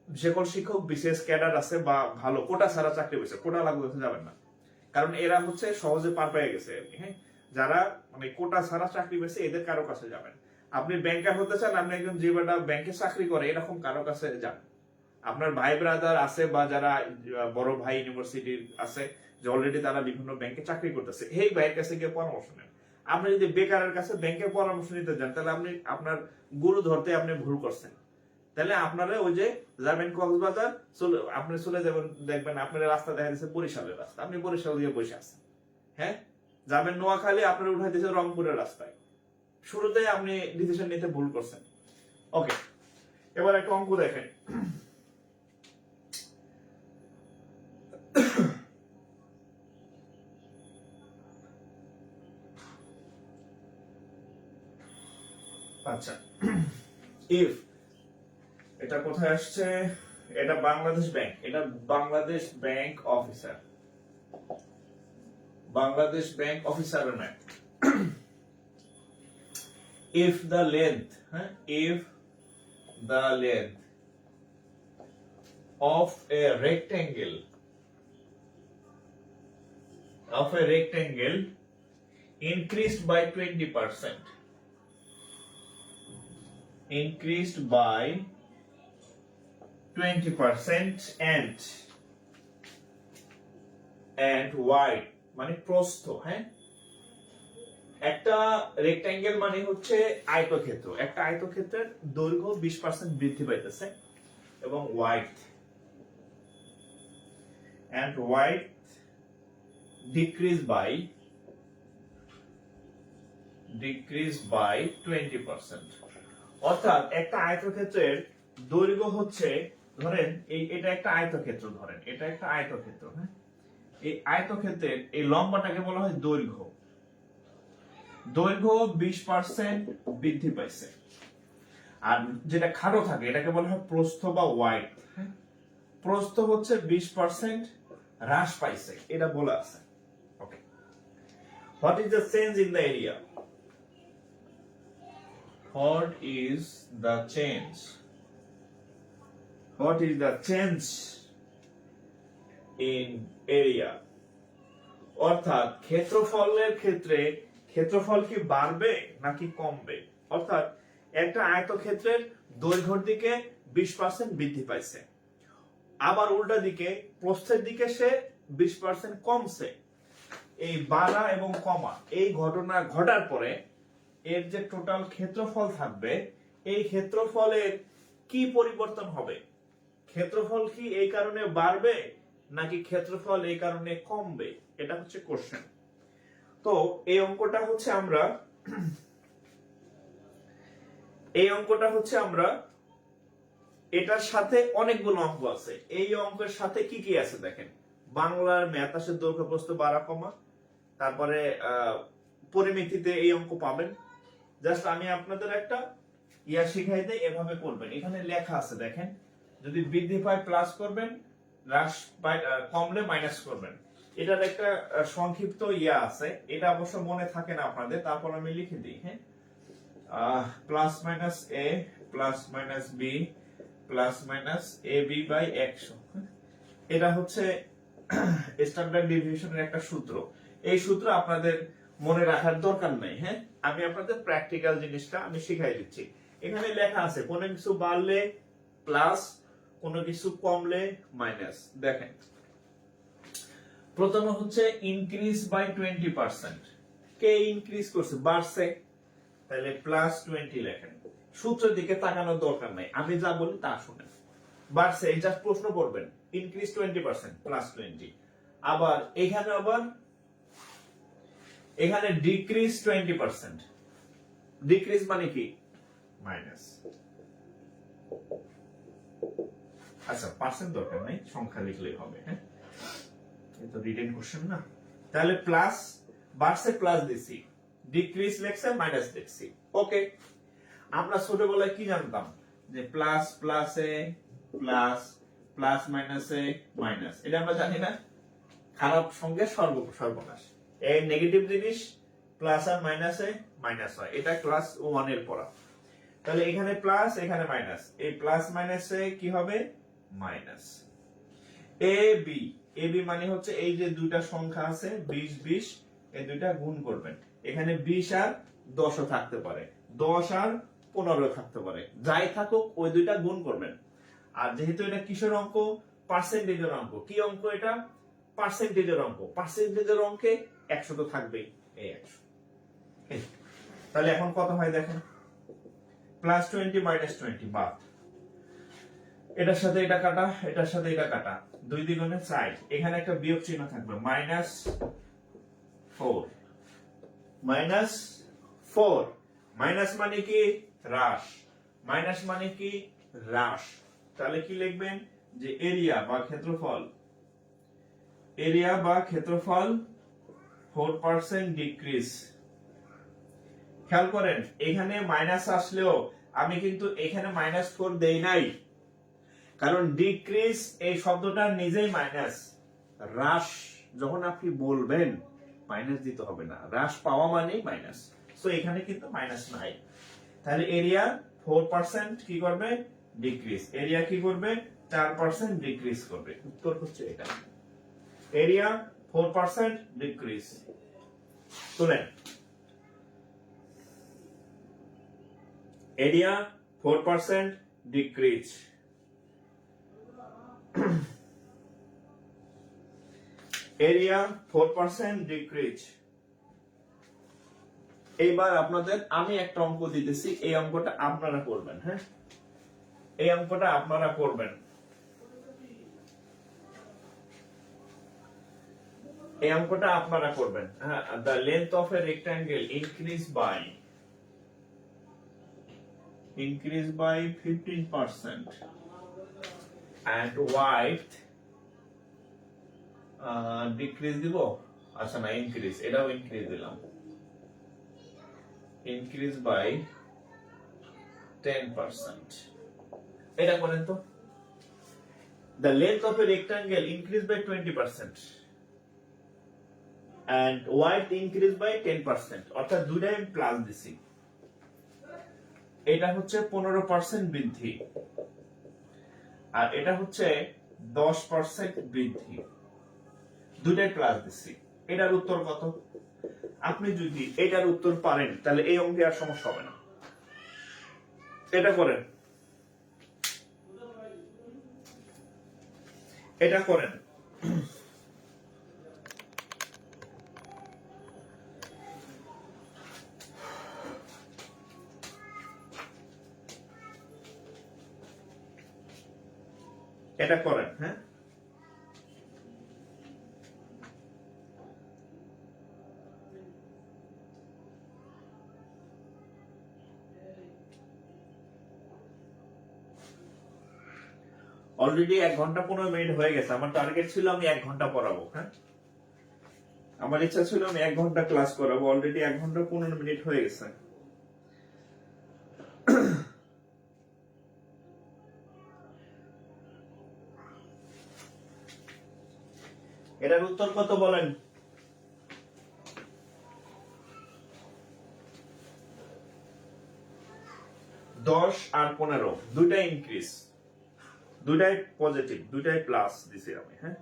সকল শিক্ষক বিসিএস ক্যাডার আছে বা ভালো কোটা ছাড়া চাকরি পেয়েছে, কোটা লাগু হতে যাবেন না, কারণ এরা হচ্ছে সহজে পার পেয়ে গেছে। হ্যাঁ, যারা মানে কোটা ছাড়া চাকরি পেয়েছে এদের কারো কাছে যাবেন। আপনি ব্যাংকার হতে চান, আপনি একজন যে বেটা ব্যাংকে চাকরি করে এরকম কারো কাছে যান। আপনার ভাই ব্রাদার আছে বা যারা বড় ভাই ইউনিভার্সিটির আছে, যে অলরেডি তারা বিভিন্ন ব্যাংকে চাকরি করতেছে, এই ভাইয়ের কাছে গিয়ে পরামর্শ নেন। আপনি যদি বেকারের কাছে ব্যাংকের পরামর্শ নিতে যান, তাহলে আপনি আপনার গুরু ধরতে আপনি ভুল করছেন। তাহলে আপনারা ওই যে যাবেন কক্সবাজার, আপনি চলে যাবেন, দেখবেন আপনার রাস্তা দেখা যাচ্ছে বরিশালের রাস্তা, আপনি বরিশাল দিয়ে বসে আছেন। হ্যাঁ, যাবেন নোয়াখালী, আপনার উঠাই দিয়েছে রংপুরের রাস্তায়। শুরুতেই আপনি ডিসিশন নিতে ভুল করছেন। ওকে, এবার একটা অঙ্ক দেখেন। আচ্ছা, ইফ এটা কোথায় আসছে, এটা বাংলাদেশ ব্যাংক, এটা Bangladesh bank officer, Bangladesh bank অফিসারের map. if the length if the length of a rectangle increased by 20%. Increased by 20% and wide মানে প্রস্থ, হ্যাঁ, একটা রেক্ট্যাঙ্গেল মানে হচ্ছে আয়তক্ষেত্র, একটা আয়তক্ষেত্রের দৈর্ঘ্য 20% বৃদ্ধি পাইতেছে এবং wide decrease by 20%. অর্থাৎ একটা আয়তক্ষেত্রের দৈর্ঘ্য হচ্ছে, ধরেন এটা একটা আয়তক্ষেত্র, ধরেন এটা একটা আয়তক্ষেত্র, হ্যাঁ, এই আয়তক্ষেত্রের এই লম্বাটাকে বলা হয় দৈর্ঘ্য। 20% বৃদ্ধি পাইছে। আর যেটা খাটো থাকে এটাকে বলা হয় প্রস্থ বা ওয়াইড। প্রস্থ হচ্ছে 20% হ্রাস পাইছে, এটা বলা আছে। Okay, what is the change in the area? What is the change? What is the change in area? অর্থাৎ ক্ষেত্রফলের ক্ষেত্রে ক্ষেত্রফল কি বাড়বে নাকি কমবে? অর্থাৎ একটা আয়তক্ষেত্রের দৈর্ঘ্যের দিকে 20% বৃদ্ধি পাইছে, আবার উল্টা দিকে প্রস্থের দিকে সে 20% কমছে। এই বাড়া এবং কমা এই ঘটনা ঘটার পরে এর যে টোটাল ক্ষেত্রফল থাকবে, এই ক্ষেত্রফলের কি পরিবর্তন হবে? ক্ষেত্রফল কি এই কারণে বাড়বে নাকি ক্ষেত্রফল এই কারণে কমবে? এটা হচ্ছে কোশ্চেন। তো এই অঙ্কটা হচ্ছে আমরা এটার সাথে অনেকগুলো অঙ্ক আছে। এই অঙ্কের সাথে কি কি আছে দেখেন, বাংলার ম্যাথ আসে দৈর্ঘ্য প্রস্থ বাড়া কমা, তারপরে পরিমিতিতে এই অঙ্ক পাবেন। জাস্ট আমি আপনাদের একটা শিখাই দেই, এভাবে করবেন। এখানে লেখা আছে দেখেন, যদি বৃদ্ধি পায় প্লাস করবেন, হ্রাস পায় কমলে মাইনাস করবেন। এটার একটা সংক্ষিপ্ত আছে, এটা অবশ্য মনে থাকে না আপনাদের, তারপর আমি লিখে দিই। হ্যাঁ, plus minus A plus minus B plus minus A B by 100। এটা হচ্ছে স্ট্যান্ডার্ড ডেভিয়েশনের একটা সূত্র। এই সূত্র আপনাদের মনে রাখার দরকার নেই। হ্যাঁ, আমি আপনাদের প্র্যাকটিক্যাল জিনিসটা আমি শিখাই দিচ্ছি। এখানে লেখা আছে কোনো কিছু বাড়লে প্লাস, কোনো কিছু কমলে মাইনাস। দেখেন, প্রথমে হচ্ছে ইনক্রিজ বাই 20%। কে ইনক্রিজ করছে? বাড়ছে, তাহলে প্লাস 20 লেখেন। সূত্রের দিকে তাকানোর দরকার নাই, আমি যা বলি তা শুনেন। বাড়ছে, এই জাস্ট প্রশ্ন করবেন, ইনক্রিজ 20% প্লাস 20। আবার এখানে ডিক্রিজ 20%। ডিক্রিজ মানে কি? মাইনাস। আচ্ছা, পার্সেন্ট দরকার নাই, সংখ্যা লিখলেই হবে। হ্যাঁ, এটা রিটেন কোশ্চেন না। তাহলে প্লাস বাড়ছে, প্লাস দিছি, ডিক্রিজ লেখছে, মাইনাস লিখছি। ওকে, আমরা ছোটবেলায় কি জানতাম যে প্লাস প্লাসে প্লাস, প্লাস মাইনাসে মাইনাস, এটা আমরা জানি না। খারাপ সঙ্গে সর্বনাশ। এই নেগেটিভ জিনিস প্লাস আর মাইনাসে মাইনাস হয়, এটা ক্লাস 1 এর পড়া। তাহলে এখানে প্লাস, এখানে মাইনাস, এই প্লাস মাইনাসে কি হবে? মাইনাস। এ বি মানে হচ্ছে এই যে দুইটা সংখ্যা আছে 20 20, এই দুইটা গুণ করবেন। এখানে 20 আর 10 ও থাকতে পারে, 10 আর 15 থাকতে পারে, যাই থাকুক ওই দুইটা গুণ করবেন। আর যেহেতু এটা কিসের অঙ্ক? পার্সেন্টেজের অঙ্ক। কি অঙ্ক এটা? পার্সেন্টেজের অঙ্ক। পার্সেন্টেজের অঙ্কে 100 তো থাকবেই, এই 100। তাহলে এখন কত হয় দেখেন, প্লাস 20 মাইনাস 20 বাদ, এটার সাথে এটা কাটা, এটার সাথে এটা কাটা, 2 দ্বিগুণে 4। এখানে একটা বিয়োগ চিহ্ন থাকবে, মাইনাস 4। মাইনাস 4, মাইনাস মানে কি? হ্রাস। মাইনাস মানে কি? হ্রাস। তাহলে কি লিখবেন? যে এরিয়া বা ক্ষেত্রফল, 4% ডিক্রিজ। খেয়াল করেন, এখানে মাইনাস আসলেও আমি কিন্তু এখানে -4 দেই নাই, কারণ ডিক্রিজ এই শব্দটা নিজেই মাইনাস। হ্রাস যখন আপনি বলবেন মাইনাস দিতে হবে না, হ্রাস পাওয়া মানেই মাইনাস। সো এখানে কিন্তু মাইনাস নাই। তাহলে এরিয়া 4% কি করবে? ডিক্রিজ। এরিয়া কি করবে? 4% ডিক্রিজ করবে। উত্তর হচ্ছে এটা, এরিয়া 4% ডিক্রিজ। শুনেন, এরিয়া 4% ডিক্রিজ, এরিয়া 4% ডিক্রিজ। এইবার আপনাদের আমি একটা অঙ্ক দিতেছি, এই অঙ্কটা আপনারা করবেন। হ্যাঁ, এই অঙ্কটা আপনারা করবেন। এই অঙ্কটা আপনারা করবেন। হ্যাঁ, the length of a rectangle increase by 15% and width decrease দিব, আচ্ছা না ইনক্রিজ, এটাও ইনক্রিজ দিলাম, increase by 10%। এটা করেন তো, the length of a rectangle increase by 20% and width increase by 10%, অর্থাৎ দুইটাই আমি প্লাস দিছি। এটা হচ্ছে 15% বৃদ্ধি আর এটা হচ্ছে 10% বৃদ্ধি, দুইটাই প্লাস দিছি। এটার উত্তর কত? আপনি যদি এটার উত্তর পারেন তাহলে এই অঙ্কে আর সমস্যা হবে না। এটা করেন, এটা করেন। এটা করেন। হ্যাঁ, অলরেডি 1 ঘন্টা 15 মিনিট হয়ে গেছে। আমার টার্গেট ছিল আমি 1 ঘন্টা পড়াবো। হ্যাঁ, আমার ইচ্ছা ছিল আমি 1 ঘন্টা ক্লাস করাবো, অলরেডি 1 ঘন্টা 15 মিনিট হয়ে গেছে। এটার উত্তর কত বলেন? দশ আর 15 দুইটাই ইনক্রিজ, দুইটাই পজিটিভ, দুইটাই প্লাস দিছি আমি। হ্যাঁ,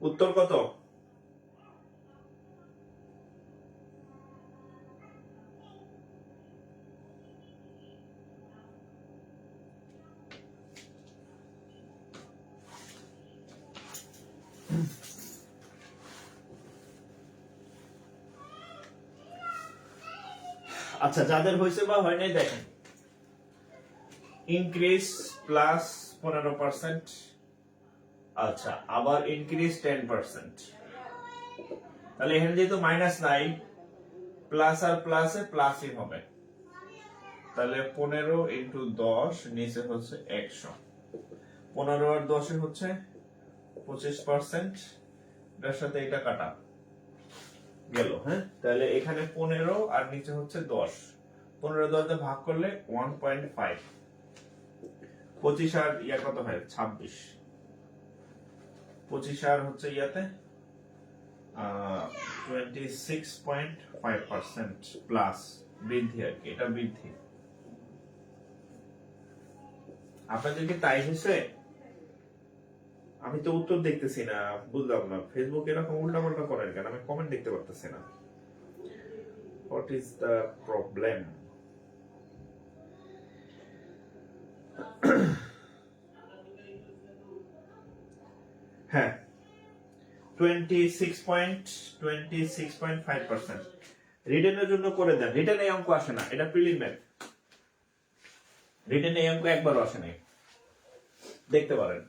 উত্তর কত? আচ্ছা, যাদের হয়েছে বা হয় নাই দেখেন, ইনক্রিজ প্লাস 15%, আচ্ছা আবার ইনক্রিজ 10%, তাহলে এখানে যেহেতু মাইনাস নাই, প্লাস আর প্লাসে প্লাসই হবে। তাহলে 15 ইন্টু 10 নিচে হচ্ছে 100, 15 আর 10 হচ্ছে 25%, এটার সাথে এটা কাটা গেল। হ্যাঁ, তাহলে এখানে 15 আর নিচে হচ্ছে 10, 15 10 দিয়ে ভাগ করলে 1.5, 25 আর ইয়া কত হয় 26, 25 আর হচ্ছে ইয়াতে 26.5% প্লাস বৃদ্ধি আর কি, এটা বৃদ্ধি। আপনাদের কি তাই হয়েছে? আমি তো উত্তর দেখতেছি না, বুঝলাম না। ফেসবুক এরকম উল্টাপাল্টা করেন কেন? আমি কমেন্ট দেখতে পারতেছি না। What is the problem? হ্যাঁ, 26.5%। রিটেনের জন্য করে দেন। রিটেন এই অঙ্ক আসে না, এটা প্রিলিমিনারি। রিটেন এই অঙ্ক একবারও আসে নাই, দেখতে পারেন।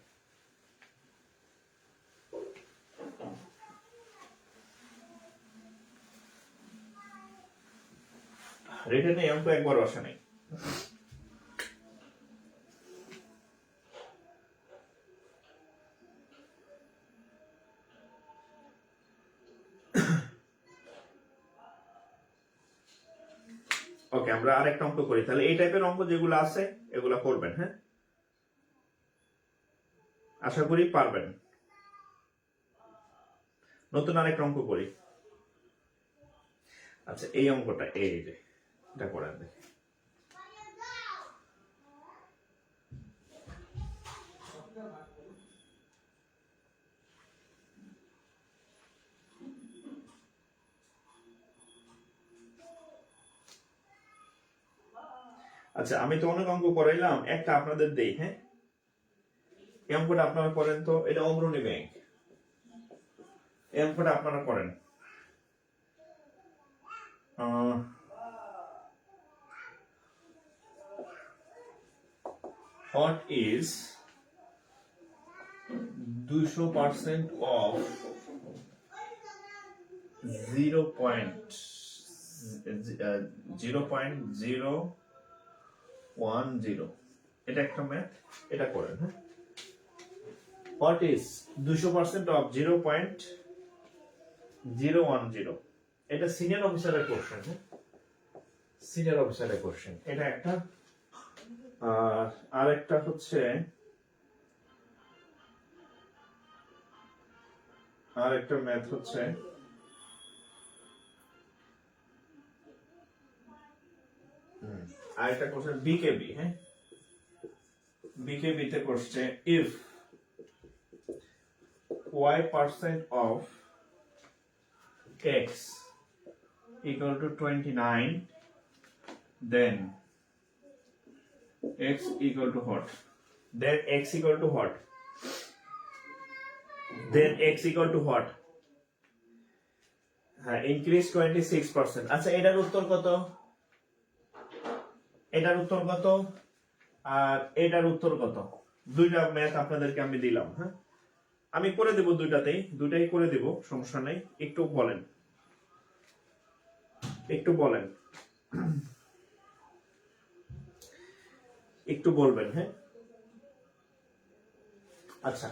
রিটেন এই অঙ্ক একবারও আসে নাই। ওকে, আমরা আরেকটা অঙ্ক করি তাহলে। এই টাইপের অঙ্ক যেগুলো আছে এগুলো করবেন, হ্যাঁ, আশা করি পারবেন। নতুন আরেকটা অঙ্ক করি। আচ্ছা, এই অঙ্কটা এই যে এটা করেন দেখি। আচ্ছা, আমি তো অনেক অঙ্ক করাইলাম, একটা আপনাদের দেই, হ্যাঁ। এই অঙ্কটা আপনারা করেন তো, এটা অগ্রণী ব্যাংক। এই অঙ্কটা আপনারা করেন। What is 200% of 0.010? এটা একটা ম্যাথ, এটা করেন, হ্যাঁ। What is 200% of 0.010? এটা সিনিয়র অফিসারের কোশ্চেন, হ্যাঁ, সিনিয়র অফিসারের কোশ্চেন এটা একটা। আর একটা হচ্ছে আর একটা ম্যাথ হচ্ছে আর একটা কোশ্চেন বিকেবি, হ্যাঁ, বিকেবি তে question if y% of x equal to 29, then x equal to what? Then x equal to what? Then x equal to what? হ্যাঁ, increase 26%। আচ্ছা, এটার উত্তর কত? এটার উত্তর কত আর এটার উত্তর কত? দুইটা ম্যাথ আপনাদেরকে আমি দিলাম, হ্যাঁ, আমি করে দেব দুইটাই করে দেব, সমস্যা নাই। একটু বলেন, একটু বলেন, একটু বলবেন, হ্যাঁ। আচ্ছা,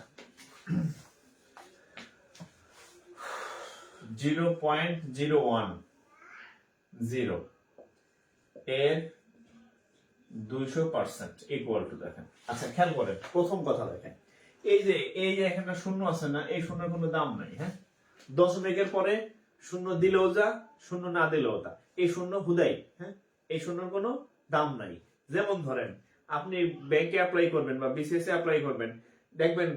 0.010 এর 200% ইকুয়াল টু, দেখেন। আচ্ছা, খেয়াল করেন, প্রথম কথা দেখেন, এই যে এখানে শূন্য আছে না, এই শূন্যের কোনো দাম নাই, হ্যাঁ। দশমিকের পরে শূন্য দিলেও যা, শূন্য না দিলেও তা, এই শূন্য হুদাই, হ্যাঁ, এই শূন্যর কোনো দাম নাই। যেমন ধরেন আপনি ব্যাংকে অ্যাপ্লাই করবেন বা বিসিএস অ্যাপ্লাই করবেন, দেখবেন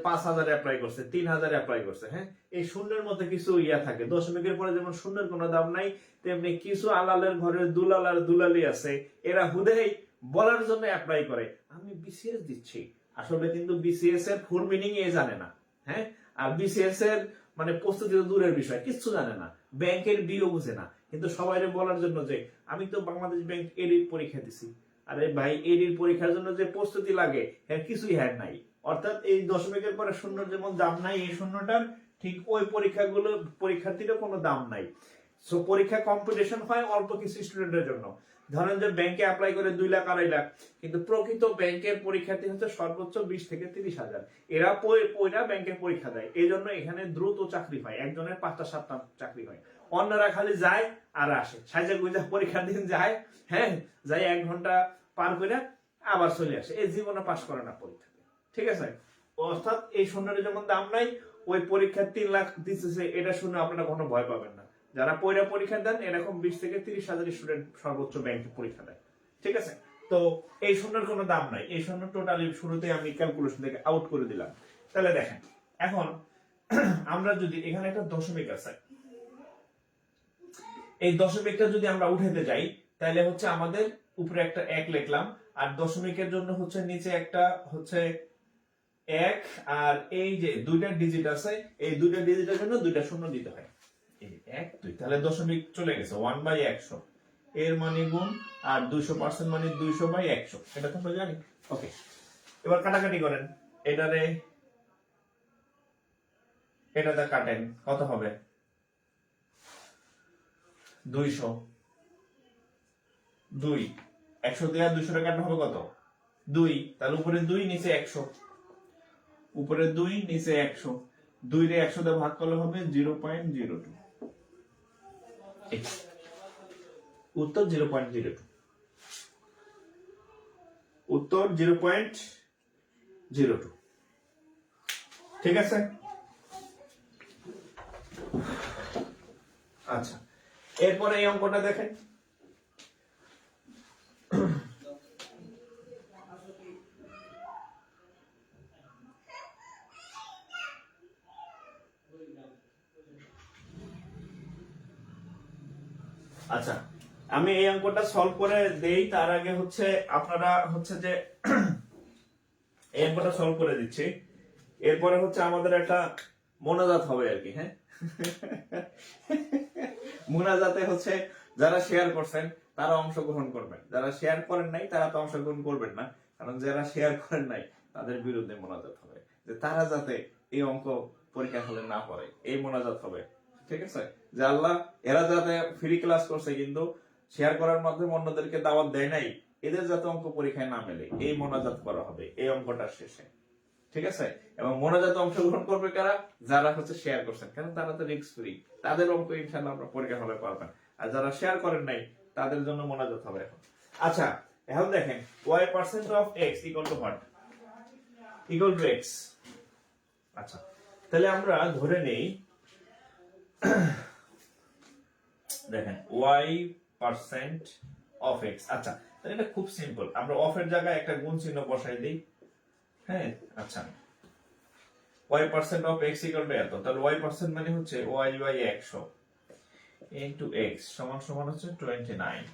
5,000 অ্যাপ্লাই করছে, 3,000 অ্যাপ্লাই করছে, হ্যাঁ। এই শূন্যের মধ্যে কিছু ইয়া থাকে, দশমিকের পরে যেমন শূন্যের কোনো দাম নাই, তেমনি কিছু আলালের ঘরের দুলাল আর দুলালি আছে, এরা হুদাই বলার জন্য অ্যাপ্লাই করে আমি বিসিএস দিচ্ছি, আসলে কিন্তু বিসিএস এর ফুল মিনিং এ জানে না, হ্যাঁ। আর বিসিএস এর মানে প্রস্তুতি তো দূরের বিষয়, কিচ্ছু জানে না, ব্যাংকের বিও বুঝে না, কিন্তু সবাই বলার জন্য যে আমি তো বাংলাদেশ ব্যাংক এডির পরীক্ষা দিছি। আরে ভাই, এডির পরীক্ষার জন্য যে প্রস্তুতি লাগে এর কিছুই হ্যাঁ নাই। অর্থাৎ এই দশমিকের পরে শূন্যর যেমন দাম নাই, এই শূন্যটার ঠিক ওই পরীক্ষাগুলো পরীক্ষার্থীরও কোনো দাম নাই। সো পরীক্ষা কম্পিটিশন হয় অল্প কিছু স্টুডেন্টের জন্য। ধরেন যে ব্যাংকে অ্যাপ্লাই করে 2 লাখ 2.5 লাখ, কিন্তু প্রকৃত ব্যাংকের পরীক্ষার্থী হচ্ছে সর্বোচ্চ 20 থেকে 30,000। এরা পয়রা ব্যাংকের পরীক্ষা দেয়, এই জন্য এখানে দ্রুত চাকরি হয়, একজনের 5টা 7টা চাকরি হয়। অন্যরা খালি যায় আর আসে, সাজা গুজা পরীক্ষার দিন যায়, হ্যাঁ, যাই 1 ঘন্টা পার করে আবার চলে আসে, এই জীবনে পাস করে না পরীক্ষা, ঠিক আছে। অর্থাৎ এই শূন্যের যেমন দাম নাই, ওই পরীক্ষা 3 লাখ দিতেছে, এটা শুনে আপনারা কোনো ভয় পাবেন না। যারা পয়রা পরীক্ষা দেন এরকম 20 থেকে 30,000 স্টুডেন্ট সর্বোচ্চ ব্যাংকে পরীক্ষা দেয়, ঠিক আছে। তো এই শূন্যের কোনো দাম নাই, এই শূন্য টোটালি শুরুতে আমি ক্যালকুলেশন থেকে আউট করে দিলাম। তাহলে দেখেন, এখন আমরা যদি এখানে একটা দশমিক আছে, এই দশমিকটা যদি আমরা উঠাতে যাই, তাহলে হচ্ছে আমাদের উপরে একটা 1 লিখলাম, আর দশমিকের জন্য হচ্ছে নিচে একটা হচ্ছে 1, আর এই যে দুইটা ডিজিট আছে, এই দুইটা ডিজিটের জন্য দুইটা শূন্য দিতে হয়, এই 1 2, তাহলে দশমিক চলে গেছে 1/100 এর মানে গুণ, আর 200% মানে 200/100, এটা তো আমরা জানি। ওকে, এবার কাটাকাটি করেন, এটাতে কাটেন, কত হবে? 200, 2 100 দিয়ে 200 টাকা কাটা হবে কত? 2, তাহলে উপরে 2 নিচে 100, উপরে 2 নিচে 100, 2 রে 100 দিয়ে ভাগ করলে হবে 0.02। উত্তর 0.02, উত্তর 0.02। ঠিক আছে, আচ্ছা এরপরে এই অঙ্কটা দেখেন। আচ্ছা আমি এই অঙ্কটা সলভ করে দেই, তার আগে হচ্ছে আপনারা হচ্ছে যে এই অঙ্কটা সলভ করে দিচ্ছি, এরপরে হচ্ছে আমাদের একটা মোনাজাত হবে আর কি। হ্যাঁ, মোনাজাতে হচ্ছে যারা শেয়ার করছেন তারা অংশগ্রহণ করবেন, যারা শেয়ার করেন নাই তারা তো অংশগ্রহণ করবেন না, কারণ যারা শেয়ার করেন নাই তাদের বিরুদ্ধে মোনাজাত হবে, যে তারা যাতে এই অঙ্ক পরীক্ষা হলে না পড়ে, এই মোনাজাত হবে। ঠিক আছে, যে আল্লাহ এরা যাতে ফ্রি ক্লাস করছে কিন্তু শেয়ার করার মাধ্যমে অন্যদেরকে দাওয়াত দেয় নাই, এদের যাতে অঙ্ক পরীক্ষায় না মেলে, এই মোনাজাত করা হবে এই অঙ্কটার শেষে। ঠিক আছে, এবং মোনাজাতে অংশগ্রহণ করবে কারা, যারা হচ্ছে শেয়ার করছেন, কারণ তারা তো রিস্ক ফ্রি, তাদের অঙ্ক ইনশাআল্লাহ আমরা পরীক্ষা হলে পারবেন। আর যারা শেয়ার করেন নাই তাদের জন্য মোনাজাত হবে এখন। আচ্ছা এখন দেখেন y% of x equal to what, equal to x। আচ্ছা তাহলে আমরা ধরে নেই দেখেন y% of x। আচ্ছা তাহলে এটা খুব সিম্পল, আমরা অফ এর জায়গায় একটা গুণ চিহ্ন বসাই দেই। হ্যাঁ আচ্ছা y% of x equal to এত, তাহলে y% মানে হচ্ছে y বাই 100 into x সমান সমান হচ্ছে 29।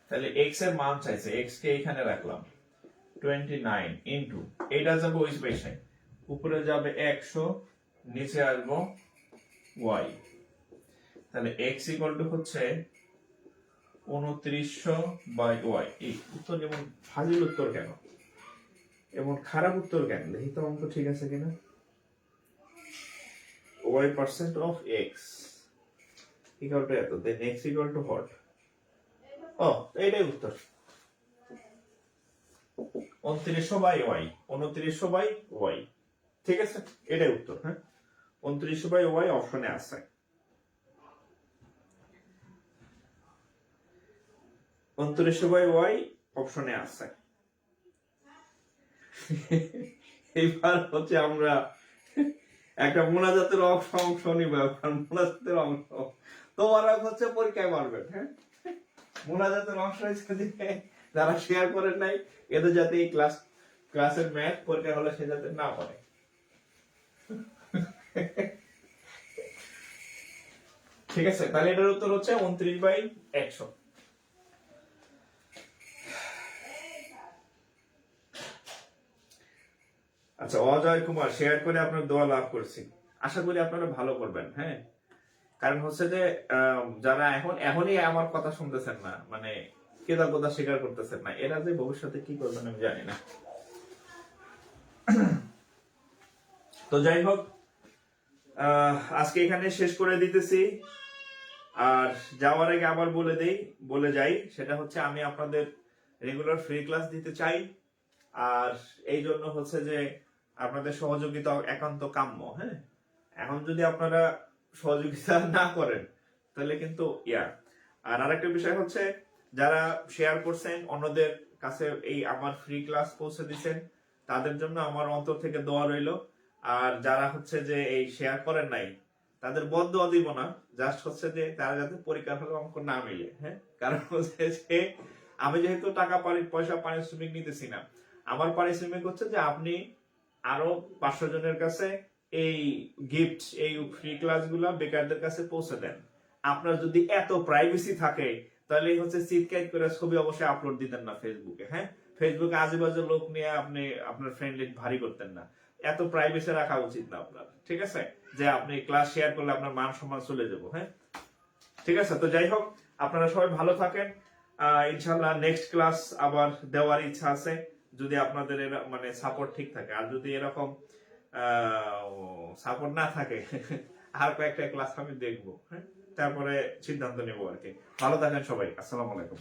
তাহলে x এর মান চাইছে, x কে এখানে রাখলাম 29 into এটা যাবে ওই পাশে, উপরে যাবে 100, নিচে আসবো y। তাহলে x equal to হচ্ছে 2900 বাই y। এই উত্তর যেমন ফাজিল উত্তর কেন, এমন খারাপ উত্তর কেন, দেখি তো অঙ্ক ঠিক আছে কিনা। y% of x equal to এত, then x equal to what? ও এইটাই উত্তর, 2900 বাই y, 2900 বাই y। ঠিক আছে, এটাই উত্তর। হ্যাঁ 2900 বাই y অপশনে আছে। 2900 বাই y অপশনে আছে। এইবার হচ্ছে আমরা একটা মোনাজাতের অংশ নিব, মোনাজাতের অংশ তোমরা হচ্ছে পরীক্ষায় পারবেন। হ্যাঁ মোনাজাতের অংশ হিসেবে যারা শেয়ার করেন নাই এদের যাতে এই ক্লাসের ম্যাথ পরীক্ষা হলে সে যাতে না পড়ে। ঠিক আছে, তাহলে এটার উত্তর হচ্ছে 29/100। আচ্ছা অজয় কুমার শেয়ার করে আপনার দোয়া লাভ করছি, আশা করি আপনারা ভালো করবেন। হ্যাঁ কারণ হচ্ছে যে যারা এখনই আমার কথা শুনতেছেন না, মানে কৃতজ্ঞতা স্বীকার করতেছেন না, এরা যে ভবিষ্যতে কি করবেন আমি জানি না। তো যাই হোক আজকে এখানে শেষ করে দিতেছি। আর যাওয়ার আগে আবার বলে যাই, সেটা হচ্ছে আমি আপনাদের রেগুলার ফ্রি ক্লাস দিতে চাই, আর এই জন্য হচ্ছে যে আপনাদের সহযোগিতা একান্ত কাম্য। হ্যাঁ এখন যদি আপনারা সহযোগিতা না করেন তাহলে কিন্তু আর আরেকটা বিষয় হচ্ছে যারা শেয়ার করছেন অন্যদের কাছে এই আমার ফ্রি ক্লাস পৌঁছে দিচ্ছেন, তাদের জন্য আমার অন্তর থেকে দোয়া রইল। আর যারা হচ্ছে যে এই শেয়ার করেন নাই তাদের বদদোয়া দিব না, জাস্ট হচ্ছে যে তারা যাতে পরীক্ষার হলে অঙ্ক না মিলে। হ্যাঁ কারণ হচ্ছে যে আমি যেহেতু টাকা পয়সা পারিশ্রমিক নিতেছি না, আমার পারিশ্রমিক হচ্ছে যে আপনি আরো 500 জনের কাছে এই গিফট, এই ফ্রি ক্লাস গুলা বেকারদের কাছে পৌঁছে দেন। আপনার যদি এত প্রাইভেসি থাকে তাহলে হচ্ছে চিৎকার করে ছবি অবশ্যই আপলোড দিতেন না ফেসবুকে। হ্যাঁ ফেসবুকে আজেবাজে লোক নিয়ে আপনি আপনার ফ্রেন্ড লিস্ট ভারী করতেন না, এত প্রাইভেসি রাখা উচিত না আপনার। ঠিক আছে, যে আপনি ক্লাস শেয়ার করলে আপনার মান সম্মান চলে যাবো। হ্যাঁ ঠিক আছে, তো যাই হোক আপনারা সবাই ভালো থাকেন। ইনশাআল্লাহ নেক্সট ক্লাস আবার দেওয়ার ইচ্ছা আছে যদি আপনাদের মানে সাপোর্ট ঠিক থাকে। আর যদি এরকম সাপোর্ট না থাকে আর কয়েকটা ক্লাস আমি দেখবো। হ্যাঁ তারপরে সিদ্ধান্ত নেবো আর কি। ভালো থাকেন সবাই, আসসালামু আলাইকুম।